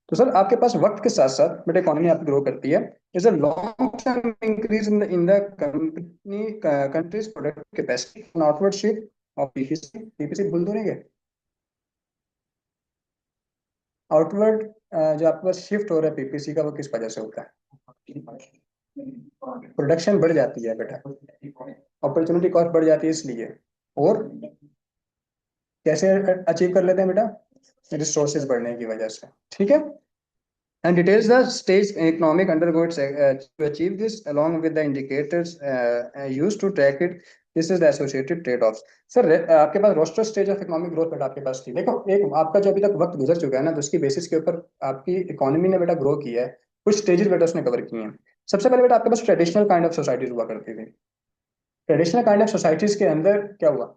तो सर आपके पास वक्त के साथ साथ बेटा इकोनॉमी आपकी ग्रो करती है। Is a long term increase in the company countries product capacity outward shift of PPC. PPC भूल तो नहीं गए? आउटवर्ड जो आपके पास शिफ्ट हो रहा है पीपीसी का वो किस वजह से होता है? प्रोडक्शन बढ़ जाती है बेटा, अपॉर्चुनिटी कॉस्ट बढ़ जाती है इसलिए। और कैसे अचीव कर लेते हैं बेटा? रिसोर्सेज बढ़ने की वजह से। ठीक है, and details the stage economic undergo its, to achieve this along with the indicators used to track it. This is the associated trade-offs. Sir आपके पास roster stage of economic growth बेटा आपके पास थी। देखो एक आपका जो अभी तक वक्त गुजर चुका है ना, तो उसकी बेसिस के ऊपर आपकी इकोनॉमी ने बेटा ग्रो किया है। कुछ स्टेजेस बेटा उसने कवर किए हैं। सबसे पहले बेटा आपके पास ट्रेडिशनल काइंड ऑफ सोसाइटीज हुआ करती थी। ट्रेडिशनल काइंड ऑफ सोसाइटीज के अंदर क्या हुआ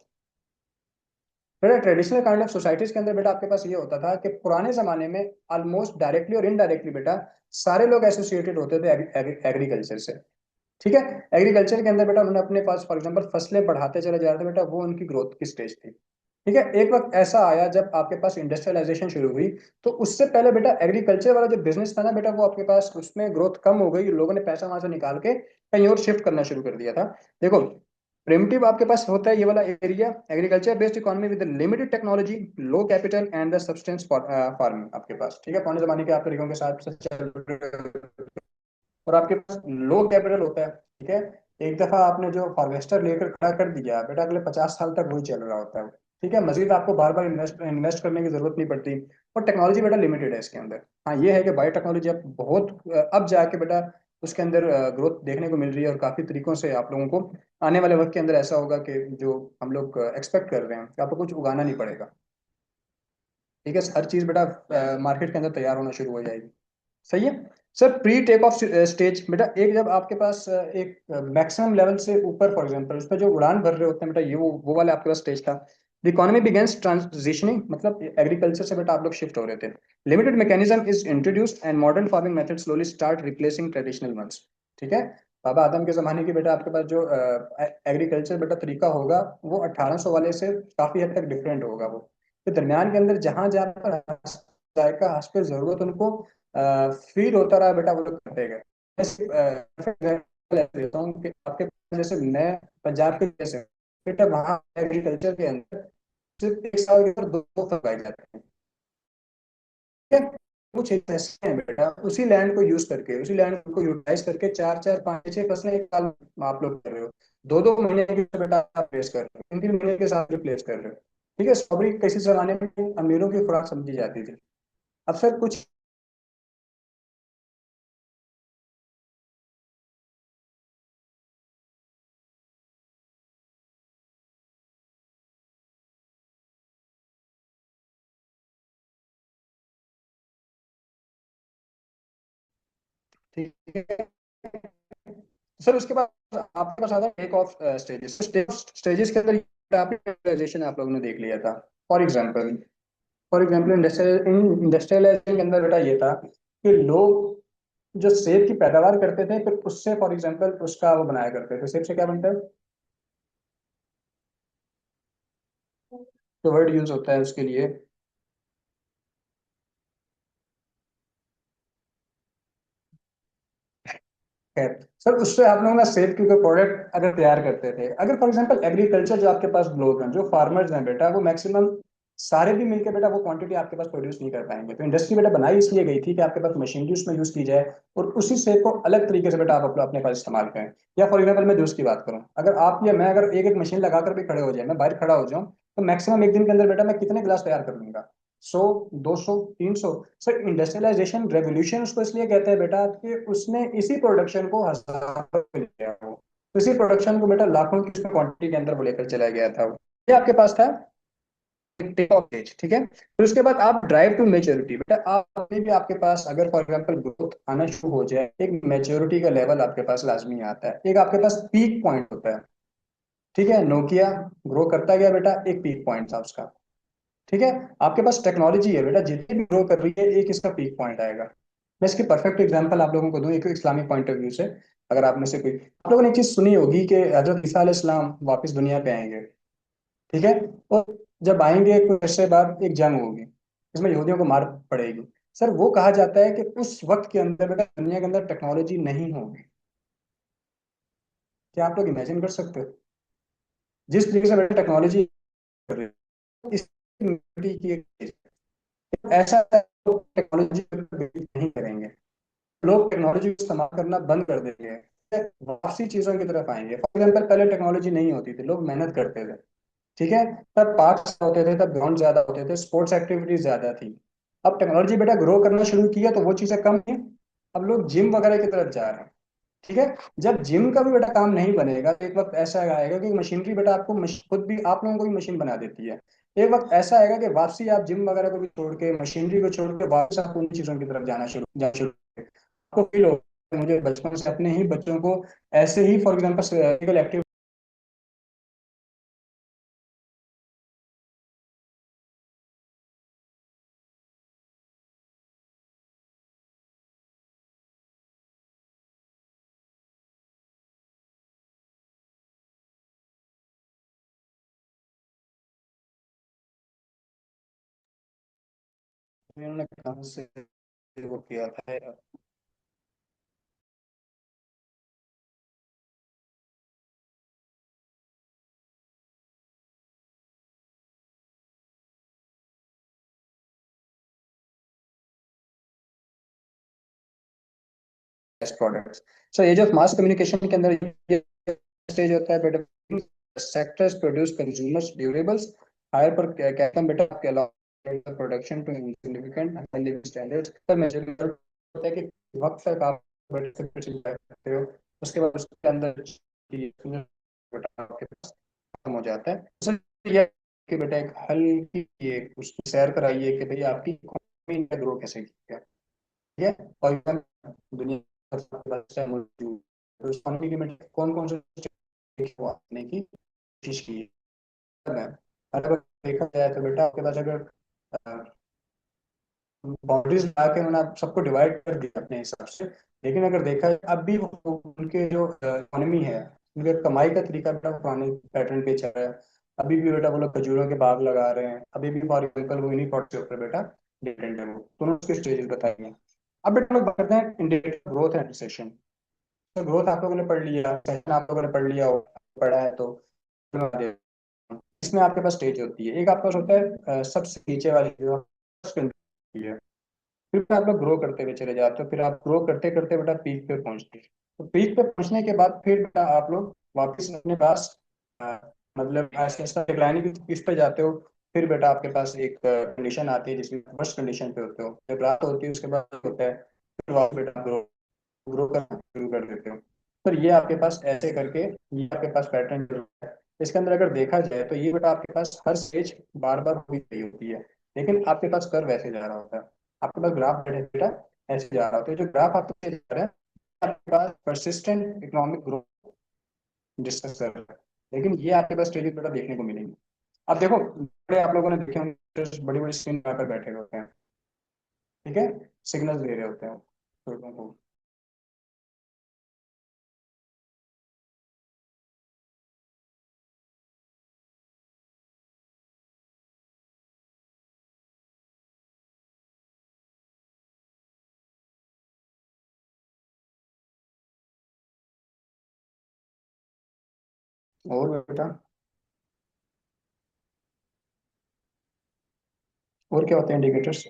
बेटा, ट्रेडिशनल काइंड ऑफ सोसाइटीज के अंदर बेटा आपके पास ये होता था कि पुराने जमाने में ऑलमोस्ट डायरेक्टली और इनडायरेक्टली बेटा सारे लोग एसोसिएटेड होते थे एग्रीकल्चर से। ठीक है। एग्रीकल्चर के अंदर बेटा उन्होंने अपने पास फॉर एग्जांपल फसलें बढ़ाते चले जा रहे थे बेटा, वो उनकी ग्रोथ की स्टेज थी। ठीक है। एक वक्त ऐसा आया जब आपके पास इंडस्ट्रियलाइजेशन शुरू हुई, तो उससे पहले बेटा एग्रीकल्चर वाला जो बिजनेस था ना बेटा, वो आपके पास उसमें ग्रोथ कम हो गई, लोगों ने पैसा वहां से निकाल के कहीं और शिफ्ट करना शुरू कर दिया था। देखो, प्रिमिटिव आपके पास होता है ये वाला area, agriculture based economy with limited technology, low capital and the substance farming आपके पास। ठीक है, पुराने जमाने के आप तरीकों के साथ चल रहे हो। और आपके पास लो कैपिटल होता है। ठीक है। एक दफा आपने जो हार्वेस्टर लेकर खड़ा कर दिया बेटा, अगले 50 साल तक वही चल रहा होता है। ठीक है, मजीद आपको बार बार इन्वेस्ट इन्वेस्ट करने की जरूरत नहीं पड़ती। और टेक्नोलॉजी बेटा लिमिटेड है इसके अंदर। हाँ ये है कि बायो टेक्नोलॉजी अब बहुत अब जाके बेटा उसके अंदर ग्रोथ देखने को मिल रही है, और काफी तरीकों से आप लोगों को आने वाले वक्त के अंदर ऐसा होगा कि जो हम लोग एक्सपेक्ट कर रहे हैं कि आपको कुछ उगाना नहीं पड़ेगा। ठीक है, हर चीज बेटा मार्केट के अंदर तैयार होना शुरू हो जाएगी। सही है। Sir pre take off stage बेटा, एक जब आपके पास एक मैक्सिमम लेवल से ऊपर फॉर एग्जांपल उसमें जो उड़ान भर रहे होते हैं बेटा, ये वो वाला आपके पास स्टेज था। द इकोनॉमी बिगेंस ट्रांजिशनिंग, मतलब एग्रीकल्चर से बेटा आप लोग शिफ्ट हो रहे थे। Limited mechanism is introduced and modern farming method slowly start replacing traditional ones. ठीक है। बाबा आदम के जमाने की बेटा आपके पास जो एग्रीकल्चर बेटा तरीका होगा, वो 1800 वाले से काफी हद तक डिफरेंट होगा। वो तो दरमियान के अंदर जहां जहां पर जायका हंस पे जरूरत उनको फील होता रहा बेटा, वो लोग करते गए। जैसे example ऐसे देता हूँ कि आपके पास जैसे मैं पंजाब के जैसे बेटा, वहाँ एग्रीकल्चर के अंदर सिर्फ एक साल के अंदर दो फसल उगाई जाती है। ठीक है? कुछ एक ऐसे हैं बेटा, उसी लैंड को यूज करके, उसी लैंड को यूटिलाइज करके चार चार पांच छह फसलें एक साल में आप लोग कर रहे हो। दो दो महीने की बेटा आप प्लेस कर रहे हो, तीन तीन महीने के साथ प्लेस कर रहे हो। ठीक है, स्ट्रॉबेरी किसी जमाने में अमीरों की खुराक समझी जाती थी। अब सर कुछ ठीक है सर, उसके बाद आपके पास आता है टेक ऑफ स्टेजेस। स्टेजेस के अंदर इंडस्ट्रियलाइजेशन आप लोगों ने देख लिया था। For example for example industrialisation के अंदर बेटा ये था कि लोग जो सेब की पैदावार करते थे, फिर उससे फॉर एग्जांपल उसका वो बनाया करते थे। सेब से क्या बनता है, जो वर्ड यूज होता है उसके लिए। खैर सर, उससे आप लोगों का सेब की कोई प्रोडक्ट अगर तैयार करते थे, अगर फॉर एग्जांपल एग्रीकल्चर जो आपके पास लोग हैं, जो फार्मर्स हैं बेटा, वो मैक्सिमम सारे भी मिलकर बेटा वो क्वांटिटी आपके पास प्रोड्यूस नहीं कर पाएंगे। तो इंडस्ट्री बेटा बनाई इसलिए गई थी कि आपके पास मशीनरी उसमें यूज की जाए, और उसी सेब को अलग तरीके से बेटा आप अपने पास इस्तेमाल करें। या फॉर एग्जाम्पल मैं जूस की बात करूँ, अगर आप या मैं अगर एक एक मशीन लगाकर भी खड़े हो जाए, मैं बाहर खड़ा हो जाऊँ, तो मैक्सिमम एक दिन के अंदर बेटा मैं कितने गिलास तैयार कर लूंगा, 100 200 300। सर इंडस्ट्रियलाइजेशन रेवोल्यूशन उसको इसलिए कहते हैं बेटा कि उसने इसी प्रोडक्शन को हजारों में ले गया। वो इसी प्रोडक्शन को बेटा लाखों की क्वांटिटी के अंदर वो लेकर चला गया था। ये आपके पास था टेक ऑफ एज। ठीक है, फिर उसके बाद आप ड्राइव टू मेच्योरिटी बेटा, आप अभी भी आपके पास अगर फॉर एग्जांपल ग्रोथ आना शुरू हो जाए, एक मेच्योरिटी का लेवल आपके पास लाजमी आता है, एक आपके पास पीक पॉइंट होता है। ठीक है, नोकिया ग्रो करता गया बेटा, एक पीक पॉइंट था उसका। ठीक है, आपके पास टेक्नोलॉजी है बेटा, जितनी भी ग्रो कर रही है एक इसका पीक पॉइंट आएगा। मैं इसकी परफेक्ट एग्जांपल आप लोगों को दूं, एक इस्लामिक पॉइंट ऑफ व्यू से। अगर आप में से कोई, आप लोगों ने एक चीज सुनी होगी कि हजरत ईसा अलैहि सलाम वापस दुनिया पे आएंगे। ठीक है, और जब आएंगे कुछ अर्से बाद एक जंग होगी, इसमें यहूदियों को मार पड़ेगी। सर वो कहा जाता है कि उस वक्त के अंदर बेटा दुनिया के अंदर टेक्नोलॉजी नहीं होगी। क्या आप लोग इमेजिन कर सकते हो जिस तरीके से बेटा टेक्नोलॉजी कर रही है इस की ऐसा लोग टेक्नोलॉजी नहीं करेंगे, लोग टेक्नोलॉजी को इस्तेमाल करना बंद कर देंगे, वापसी चीजों की तरफ आएंगे। फॉर एग्जाम्पल पहले टेक्नोलॉजी नहीं होती थी, लोग मेहनत करते थे। ठीक है, तब पार्क्स होते थे, तब ग्राउंड ज्यादा होते थे, स्पोर्ट्स एक्टिविटीज ज्यादा थी। अब टेक्नोलॉजी बेटा ग्रो करना शुरू किया तो वो चीजें कम थी, अब लोग जिम वगैरह की तरफ जा रहे हैं। ठीक है, जब जिम का भी बेटा काम नहीं बनेगा, तो एक वक्त ऐसा आएगा कि मशीनरी बेटा आपको खुद भी आप लोगों को भी मशीन बना देती है। एक वक्त ऐसा आएगा कि वापसी आप जिम वगैरह को भी छोड़ के, मशीनरी को छोड़ के वापस आप उन चीजों की तरफ जाना शुरू करें। आपको फील होगा, मुझे बचपन से अपने ही बच्चों को ऐसे ही फॉर एग्जाम्पल फिजिकल एक्टिविटी इन्होंने कहाँ से वो किया था यार। Best products. सो ये जो मास कम्युनिकेशन के अंदर ये स्टेज होता है बेटा, sectors produce consumers durables higher per capita बेटा आपके अलावा production to significant high living standards पर मेजर होता है कि वक्त तक आप बड़े से कुछ चीज सकते हो, उसके बाद उसके अंदर बेटा आपके पास खत्म हो जाता है। सर ये है कि बेटा एक हल्की ये उसकी सैर कराइए कि भाई आपकी इकोनॉमी ने ग्रो कैसे किया। ठीक है, और दुनिया का सबसे बड़ा system मौजूद है। तो इस कंपनी की में कौन कौन से आने की कोशिश की है। अगर देखा जाए तो बेटा आपके पास अगर बाउंड्रीज लगा के उन्होंने आप सबको डिवाइड कर दिया अपने हिसाब से, लेकिन अगर देखा जाए अब भी वो उनके जो इकोनॉमी है, उनके कमाई का तरीका बेटा पुराने पैटर्न पे चल रहा है। अभी भी बेटा वो लोग खजूरों के बाग लगा रहे हैं, अभी भी फॉर एग्जाम्पल वो इन्हीं पॉट के ऊपर बेटा डिपेंड है वो, तो उन्होंने उसके स्टेजेस बताएंगे। अब बेटा लोग बात करते हैं इंडिकेटर ग्रोथ एंड रिसेशन। तो ग्रोथ आप लोगों ने पढ़ लिया, रिसेशन आप लोगों ने पढ़ लिया हो, पढ़ा है तो इसमें आपके पास स्टेज होती है, एक आपके पास होता है सबसे नीचे वाली जो first होती है, फिर आप लोग ग्रो करते हुए चले जाते हो, फिर आप ग्रो करते करते बेटा पीक पे पहुंचते हो। तो पीक पे पहुंचने के बाद फिर बेटा आप लोग वापस अपने पास अ, मतलब ऐसा डिक्लाइनिंग इस पे जाते हो। फिर बेटा आपके पास एक कंडीशन आती है जिसमें फर्स्ट कंडीशन पे होते हो, जब रात होती है उसके बाद होता है फिर वापस बेटा ग्रो ग्रो करना शुरू कर देते हो। पर ये आपके पास ऐसे करके ये आपके पास पैटर्न है। इसके अंदर अगर देखा जाए तो ये बेटा आपके पास हर स्टेज बार बार हुई रही होती है, लेकिन आपके पास कर्व ऐसे जा रहा होता है, आपके पास ग्राफ बेटा ऐसे जा रहा होता है। जो ग्राफ आपके जा रहा है आपके पास परसिस्टेंट इकोनॉमिक ग्रोथ डिस्कस कर रहा है, लेकिन ये आपके पास स्टेज बेटा देखने को मिलेंगे। अब देखो बड़े आप लोगों ने देखे होंगे बड़ी बड़ी स्क्रीन पर बैठे होते हैं, ठीक है, सिग्नल दे रहे होते हैं लोगों को। और बेटा और क्या होते हैं इंडिकेटर्स।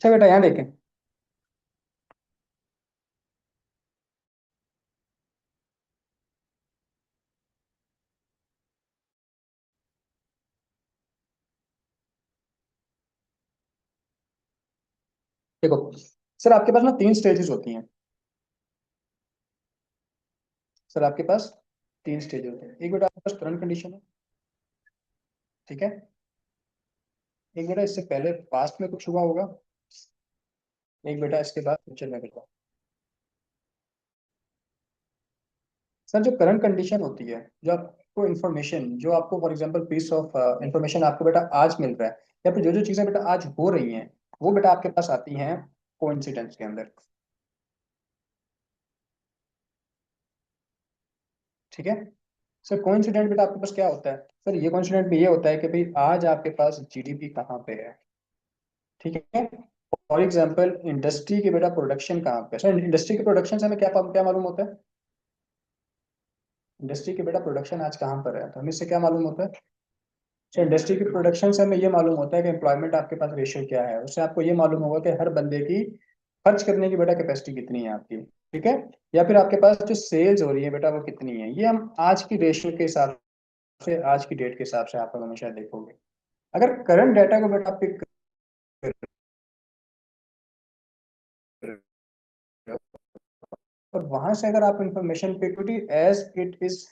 अच्छा बेटा यहाँ देखें। देखो सर, आपके पास ना तीन स्टेजेस होती हैं। सर आपके पास तीन स्टेज होते हैं। एक बेटा आपके पास करंट कंडीशन है, ठीक है। एक बेटा इससे पहले पास्ट में कुछ हुआ होगा। एक बेटा इसके बाद फ्यूचर में कुछ हुआ। सर जो करंट कंडीशन होती है, जो आपको इन्फॉर्मेशन, जो आपको for example piece of information आपको बेटा आज मिल रहा है, या फिर जो जो चीजें बेटा आज हो रही हैं, वो बेटा आपके पास आती हैं कोइंसिडेंस के अंदर, ठीक है। सर कोइंसिडेंट बेटा आपके पास क्या होता है? सर ये कोइंसिडेंट में ये होता है कि भाई आज आपके पास जीडीपी कहाँ पे है, ठीक है। फॉर एग्जांपल इंडस्ट्री के बेटा प्रोडक्शन कहाँ पे है। सर इंडस्ट्री के प्रोडक्शन से हमें क्या क्या मालूम होता है? इंडस्ट्री के बेटा प्रोडक्शन आज कहाँ पर है, तो हमें इससे क्या मालूम होता है? सर इंडस्ट्री की प्रोडक्शन से हमें ये मालूम होता है कि एम्प्लॉयमेंट आपके पास रेशियो क्या है। उससे आपको ये मालूम होगा कि हर बंदे की खर्च करने की बेटा कैपेसिटी कितनी है आपकी, ठीक है। या फिर आपके पास जो सेल्स हो रही है बेटा वो कितनी है। ये हम आज की रेशियो के हिसाब से, आज की डेट के हिसाब से आप लोग हमेशा देखोगे। अगर करंट डाटा को बेटा पिक कर रहे हो, और वहां से अगर आप information pick as it is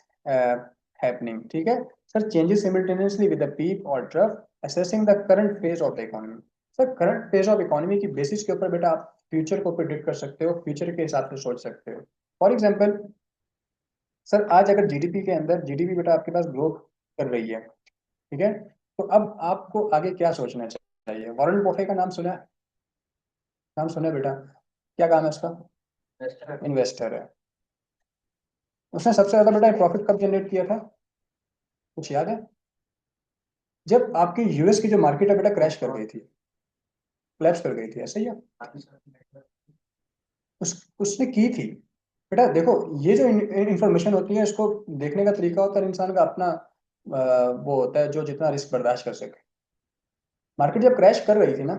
happening, ठीक है। Sir changes simultaneously with the peak और trough, assessing the current phase of the economy. Sir current phase of economy की बेसिस के ऊपर बेटा आप फ्यूचर को प्रिडिक्ट कर सकते हो, फ्यूचर के हिसाब से सोच सकते हो। फॉर एग्जाम्पल सर आज अगर जीडीपी के अंदर, जीडीपी बेटा आपके पास ग्रो कर रही है, ठीक है, तो अब आपको आगे क्या सोचना चाहिए? वॉरेन बफे का नाम सुना है? नाम सुना है बेटा? क्या काम है उसका? इन्वेस्टर है। उसने सबसे ज्यादा बेटा प्रॉफिट कब जनरेट किया था, कुछ याद है? जब आपकी यूएस की जो मार्केट है बेटा क्रैश कर गई थी, कोलैप्स कर गई थी, ऐसे ही है। उसने की थी। बेटा देखो, ये जो इंफॉर्मेशन होती है, इसको देखने का तरीका होता है इंसान का अपना। वो होता है जो जितना रिस्क बर्दाश्त कर सके। मार्केट जब क्रैश कर रही थी ना,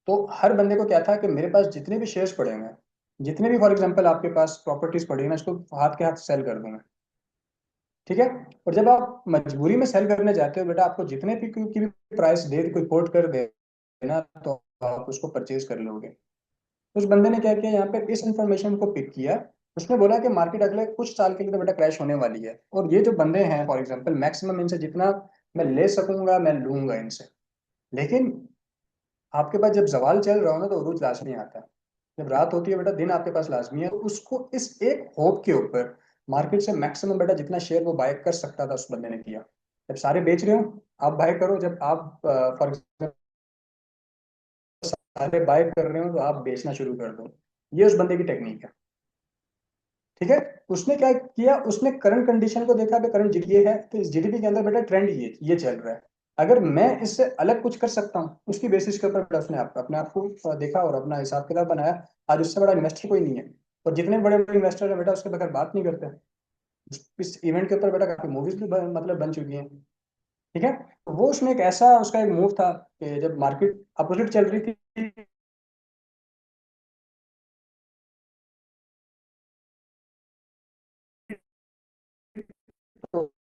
तो हर बंदे को क्या था कि मेरे पास जितने भी शेयर्स पड़े हुए हैं, जितने भी फॉर एग्जांपल आपके पास प्रॉपर्टीज पड़ी है ना, इसको हाथ के हाथ सेल कर दूंगा, ठीक है। और जब आप मजबूरी में सेल करने जाते हो बेटा, आपको जितने भी की भी प्राइस दे, कोई कोट कर दे ना, तो आप उसको परचेज कर लोगे। उस बंदे ने क्या किया, यहाँ पे इस इंफॉर्मेशन को पिक किया। उसने बोला कि मार्केट अगले कुछ साल के लिए तो बेटा क्रैश होने वाली है, और ये जो बंदे हैं फॉर एग्जांपल, मैक्सिमम इनसे जितना मैं ले सकूंगा मैं लूंगा इनसे। लेकिन आपके पास जब जवाल चल रहा हो ना, तो उरूज लाजमी आता है। जब रात होती है बेटा, दिन आपके पास लाजमी है। तो उसको इस एक होप के ऊपर मार्केट से मैक्सिमम बेटा जितना शेयर वो बाय कर सकता था, उस बंदे ने किया। जब सारे बेच रहे हो, आप बाय करो। जब आप फॉर एग्जाम्पल सारे बाय कर रहे हो, तो आप बेचना शुरू कर दो। ये उस बंदे की टेक्निक है, ठीक है। उसने क्या किया, उसने करंट कंडीशन को देखा, करंट जीडीपी है, तो इस जीडीपी के अंदर बेटा ट्रेंड ये चल रहा है। अगर मैं इससे अलग कुछ कर सकता हूँ, उसकी बेसिस के ऊपर बेटा उसने अपने आप को देखा और अपना हिसाब किताब बनाया। आज उससे बड़ा इन्वेस्टर कोई नहीं है। और जितने बड़े बड़े इन्वेस्टर है बेटा, उसके बगैर बात नहीं करते। इस इवेंट के ऊपर बेटा काफी मूवीज भी मतलब बन चुकी हैं, ठीक है। तो वो उसने एक ऐसा, उसका एक मूव था कि जब मार्केट अपोजिट चल रही थी, तो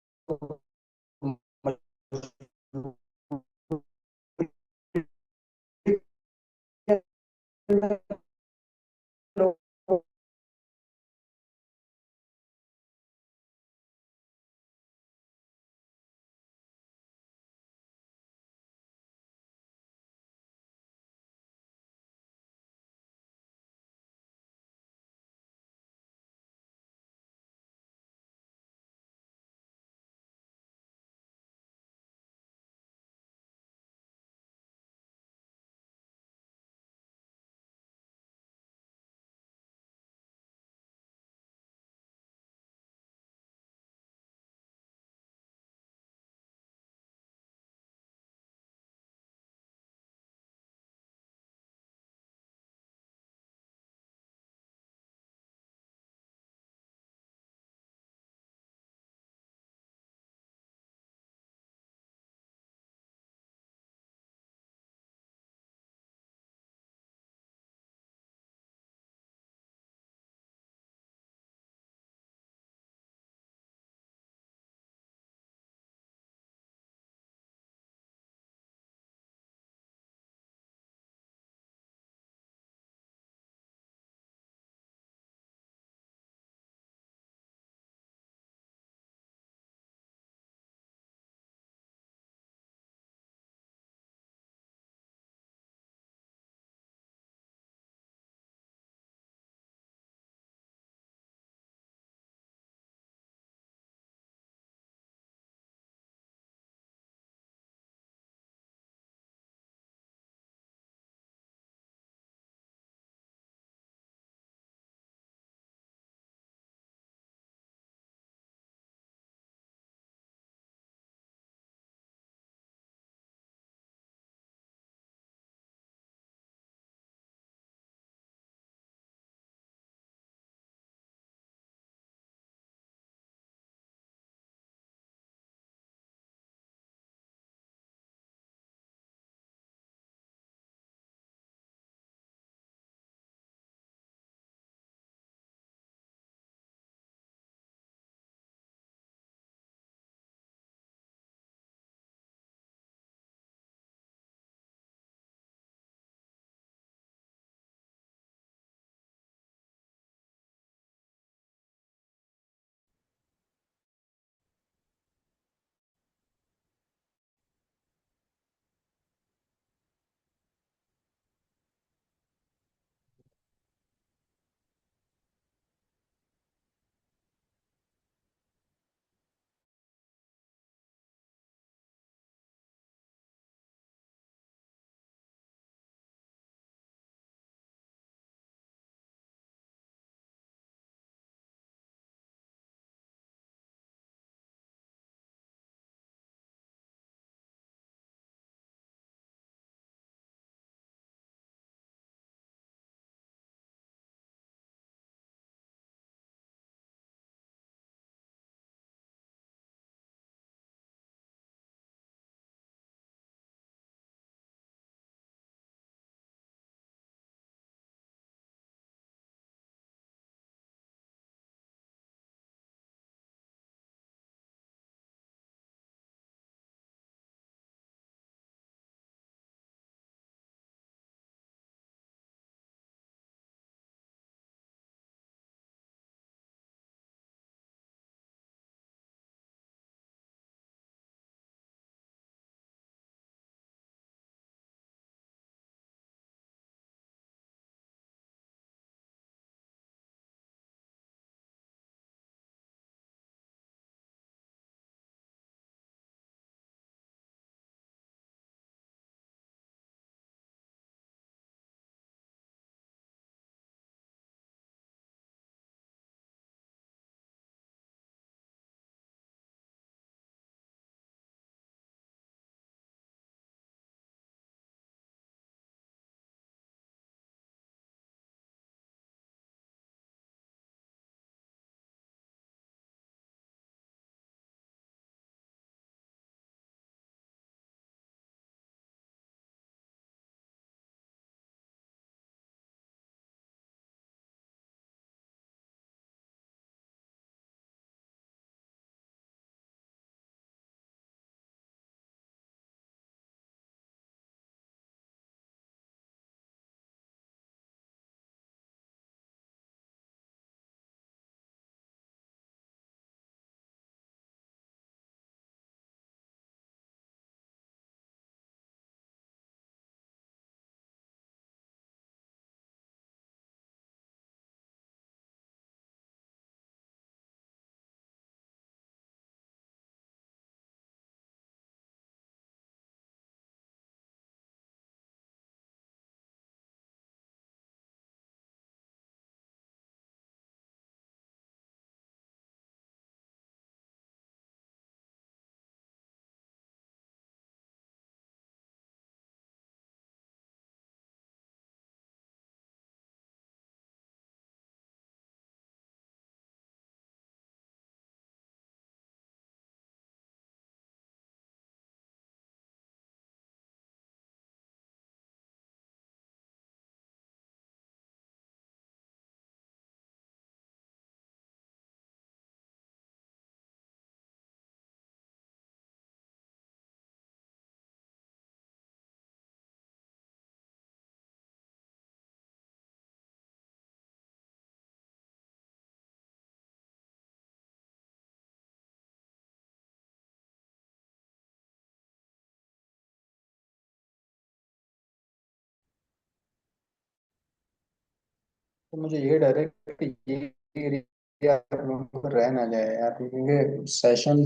तो मुझे ये डर है कि ये एरिया आप लोगों को रह ना जाए यार, क्योंकि सेशन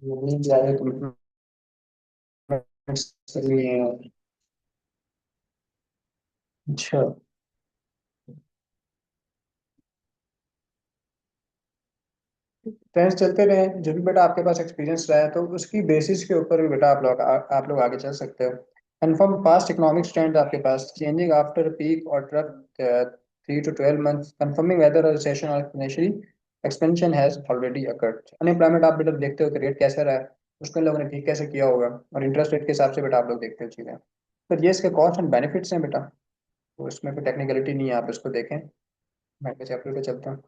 नहीं जाए तो सही है। अच्छा। टेंस चलते रहे, जो भी बेटा आपके पास एक्सपीरियंस रहा है तो उसकी बेसिस के ऊपर भी बेटा आप लोग आगे चल सकते हो। कन्फर्म पास्ट इकोनॉमिक ट्रेंड आपके पास, changing after peak or trough 3 to 12 months, confirming whether or recession or financially expansion has already occurred. Unemployment आप बेटा देखते हो कि रेट कैसा रहा है, उसको इन लोगों ने ठीक कैसे किया होगा, और इंटरेस्ट रेट के हिसाब से बेटा आप लोग देखते हो चीज़ें। तो ये इसके कॉस्ट एंड बेनिफिट्स हैं बेटा, तो इसमें कोई टेक्निकलिटी नहीं है, आप इसको देखें। मैं चैप्टर पे चलता हूँ।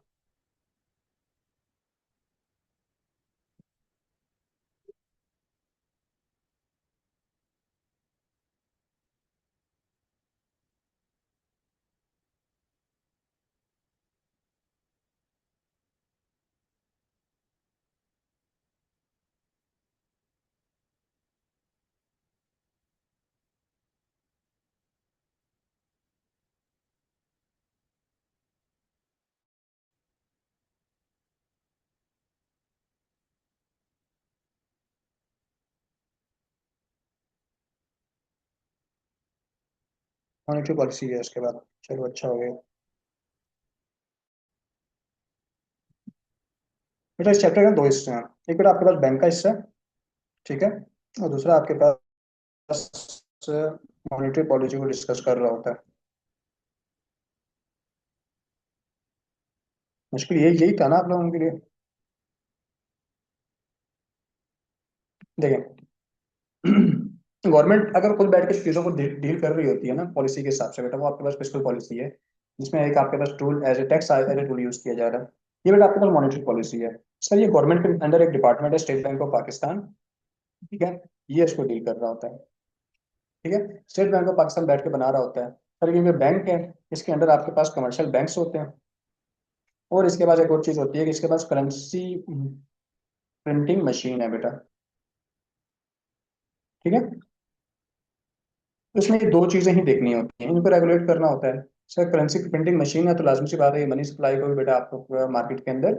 मॉनेटरी पॉलिसी है उसके बाद। चलो अच्छा हो गया। बेटा इस चैप्टर के दो हिस्से हैं। एक बेटा आपके पास बैंक का हिस्सा है, ठीक है, और दूसरा आपके पास मॉनेटरी पॉलिसी को डिस्कस कर रहा होता है। मुश्किल यही यही था ना आप लोगों के लिए। देखें, गवर्नमेंट अगर खुद बैठ के चीज़ों को डील कर रही होती है ना पॉलिसी के हिसाब से बेटा, वो आपके पास फिस्कल पॉलिसी है, जिसमें एक आपके पास tool as a tax as a tool use किया जा रहा है। ये बेटा आपके पास मॉनेटरी पॉलिसी है सर, ये गवर्नमेंट के अंडर एक डिपार्टमेंट है, स्टेट बैंक ऑफ पाकिस्तान, ठीक है, ये इसको डील कर रहा होता है। ठीक है, स्टेट बैंक ऑफ पाकिस्तान बैठ के बना रहा होता है सर, ये जो बैंक है इसके अंडर आपके पास कमर्शियल बैंक्स होते हैं, और इसके पास एक और चीज होती है कि इसके पास करेंसी प्रिंटिंग मशीन है बेटा। ठीक है, तो इसमें ये दो चीजें ही देखनी होती हैं, इनको रेगुलेट करना होता है। सर करेंसी प्रिंटिंग मशीन है तो लाजमी सी बात है मनी सप्लाई को भी बेटा आपको मार्केट के अंदर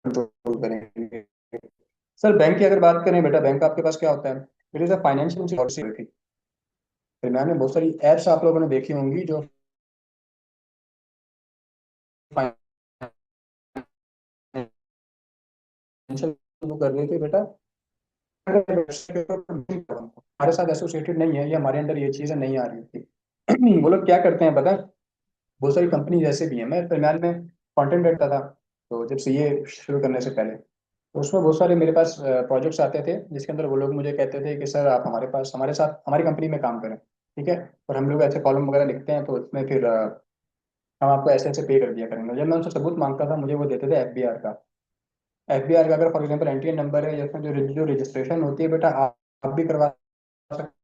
कंट्रोल करेंगे। सर बैंक की अगर बात करें बेटा, बैंक आपके पास क्या होता है, it is a financial policy. फिर मैंने बहुत सारी एप्स आप लोगों ने देखी होंगी जो फाइनेंशियल वो कर रहे थे बेटा, हमारे साथ एसोसिएटेड नहीं है, ये हमारे अंडर ये चीजें नहीं आ रही थी। वो लोग क्या करते हैं पता है, बहुत सारी कंपनी जैसे भी है, मैं फिलहाल में कंटेंट रहता था, तो जब से ये शुरू करने से पहले तो उसमें बहुत सारे मेरे पास प्रोजेक्ट्स आते थे, जिसके अंदर वो लोग मुझे कहते थे कि सर आप हमारे पास हमारे साथ हमारी कंपनी में काम करें, ठीक है, और हम लोग ऐसे कॉलम वगैरह लिखते हैं तो उसमें फिर हम आपको ऐसे ऐसे पे कर दिया करेंगे। जब मैं उनसे सबूत मांगता था मुझे वो देते थे एफबीआर का। एफबीआर का अगर फॉर एग्जांपल एनटीएन नंबर है, जिसमें जो रजिस्ट्रेशन होती है बेटा आप भी करवा सकते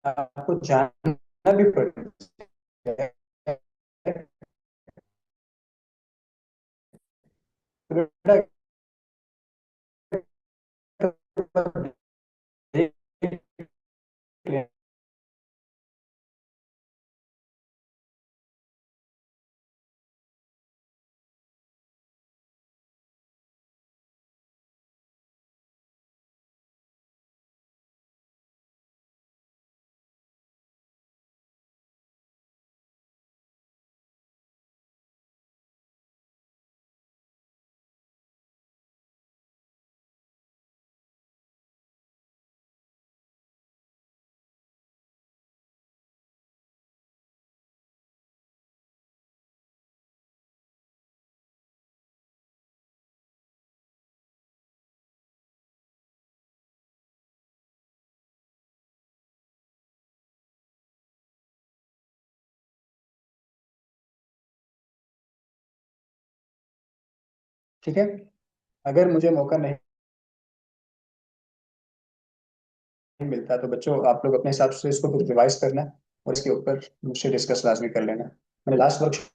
आपको जानना भी पड़ेगा। ठीक है। अगर मुझे मौका नहीं मिलता तो बच्चों आप लोग अपने हिसाब से इसको कुछ रिवाइज करना, और इसके ऊपर मुझसे डिस्कस लाजमी कर लेना। मैंने लास्ट वर्क।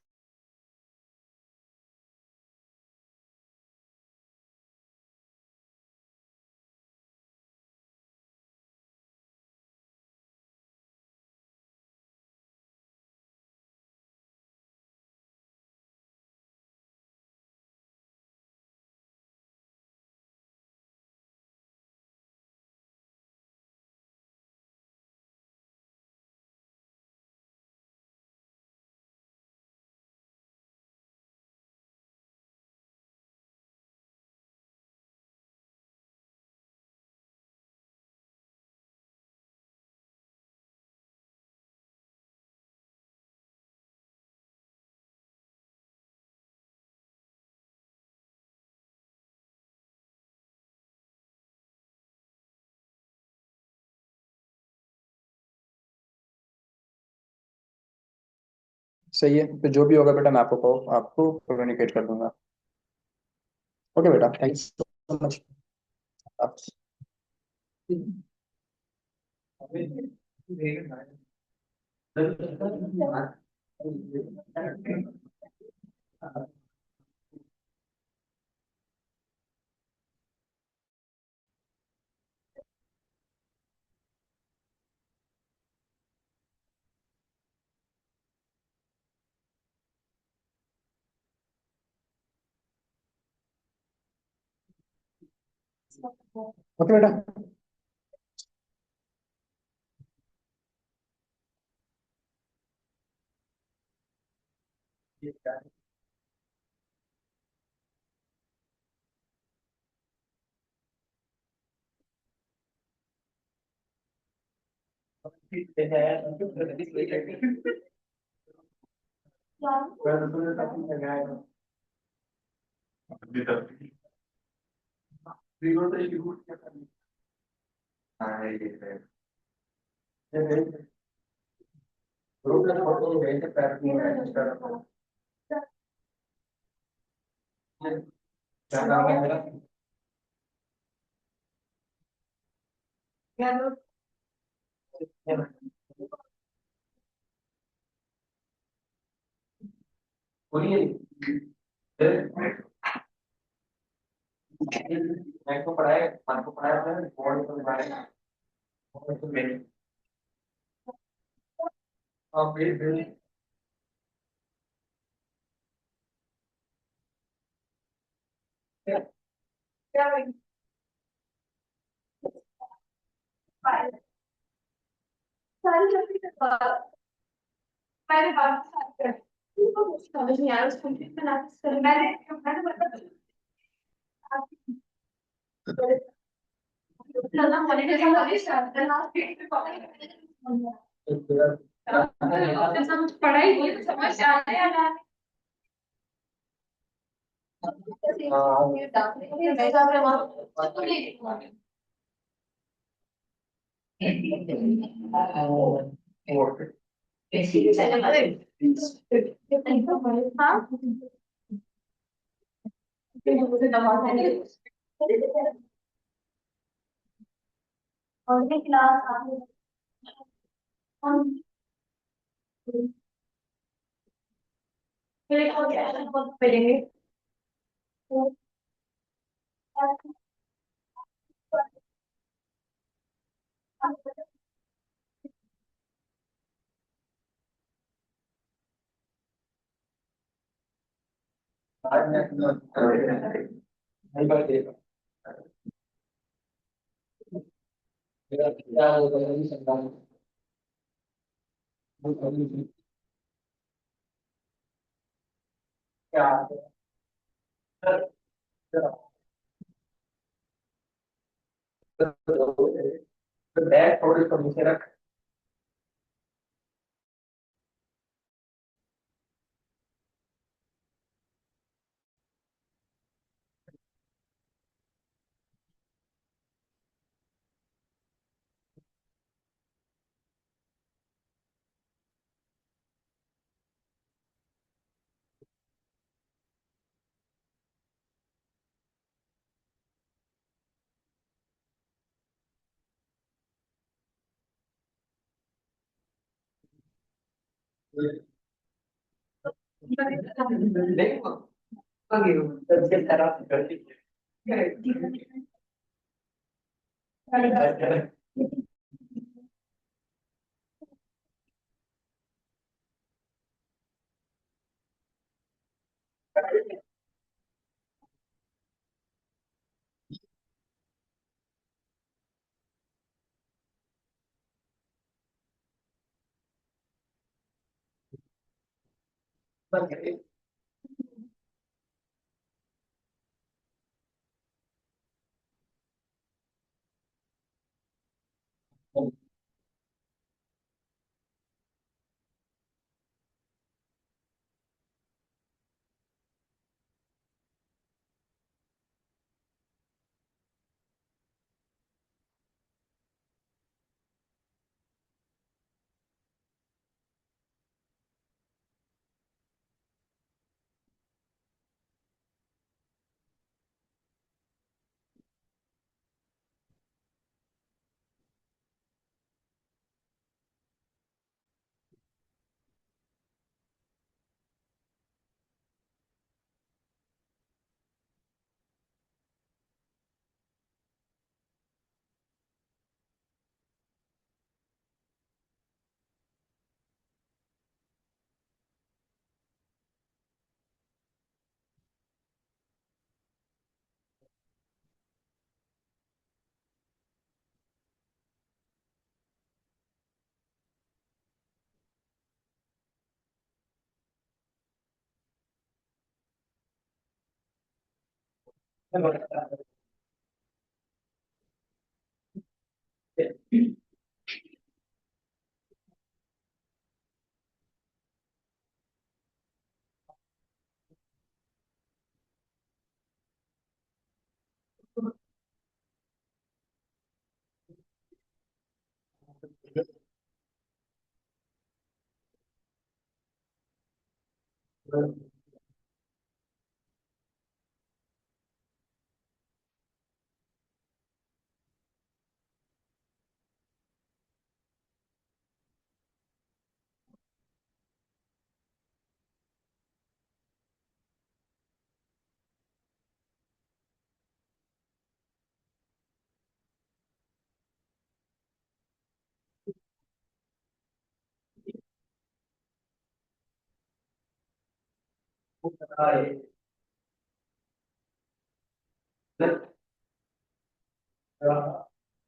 सही है, तो जो भी होगा बेटा मैं आपको कम्युनिकेट कर दूंगा। ओके बेटा, थैंक यू सो मच। आप ओके बेटा। पढ़ाई की तो समझ आ रहा है। और क्लास पढ़ेंगे।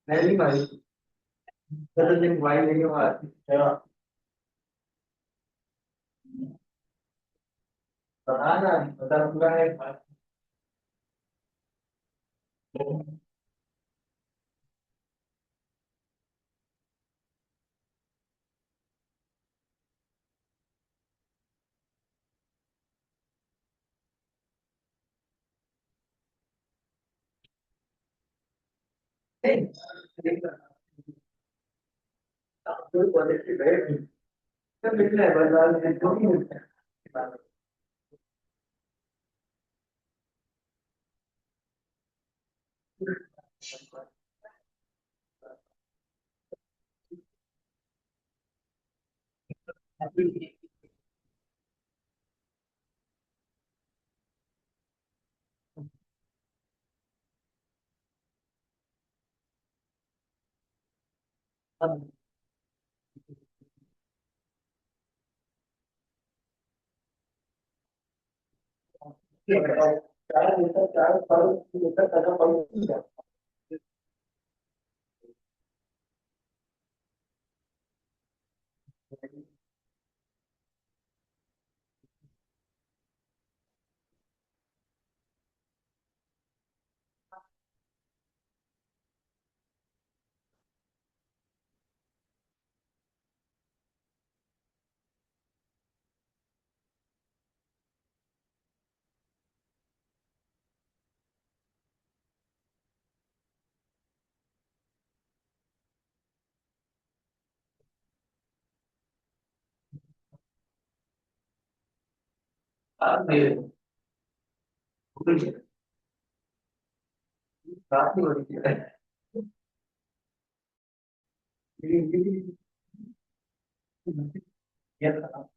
नहीं भाई, चलो दिन भाई लेके बात बता ना, बता पूरा है। कोई पॉलिसी है सब लिख रहा है, बाजार में क्यों नहीं मिलता है? चार लीटर, चार फल लीटर का फल काफी बड़ी है। ये था।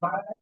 बात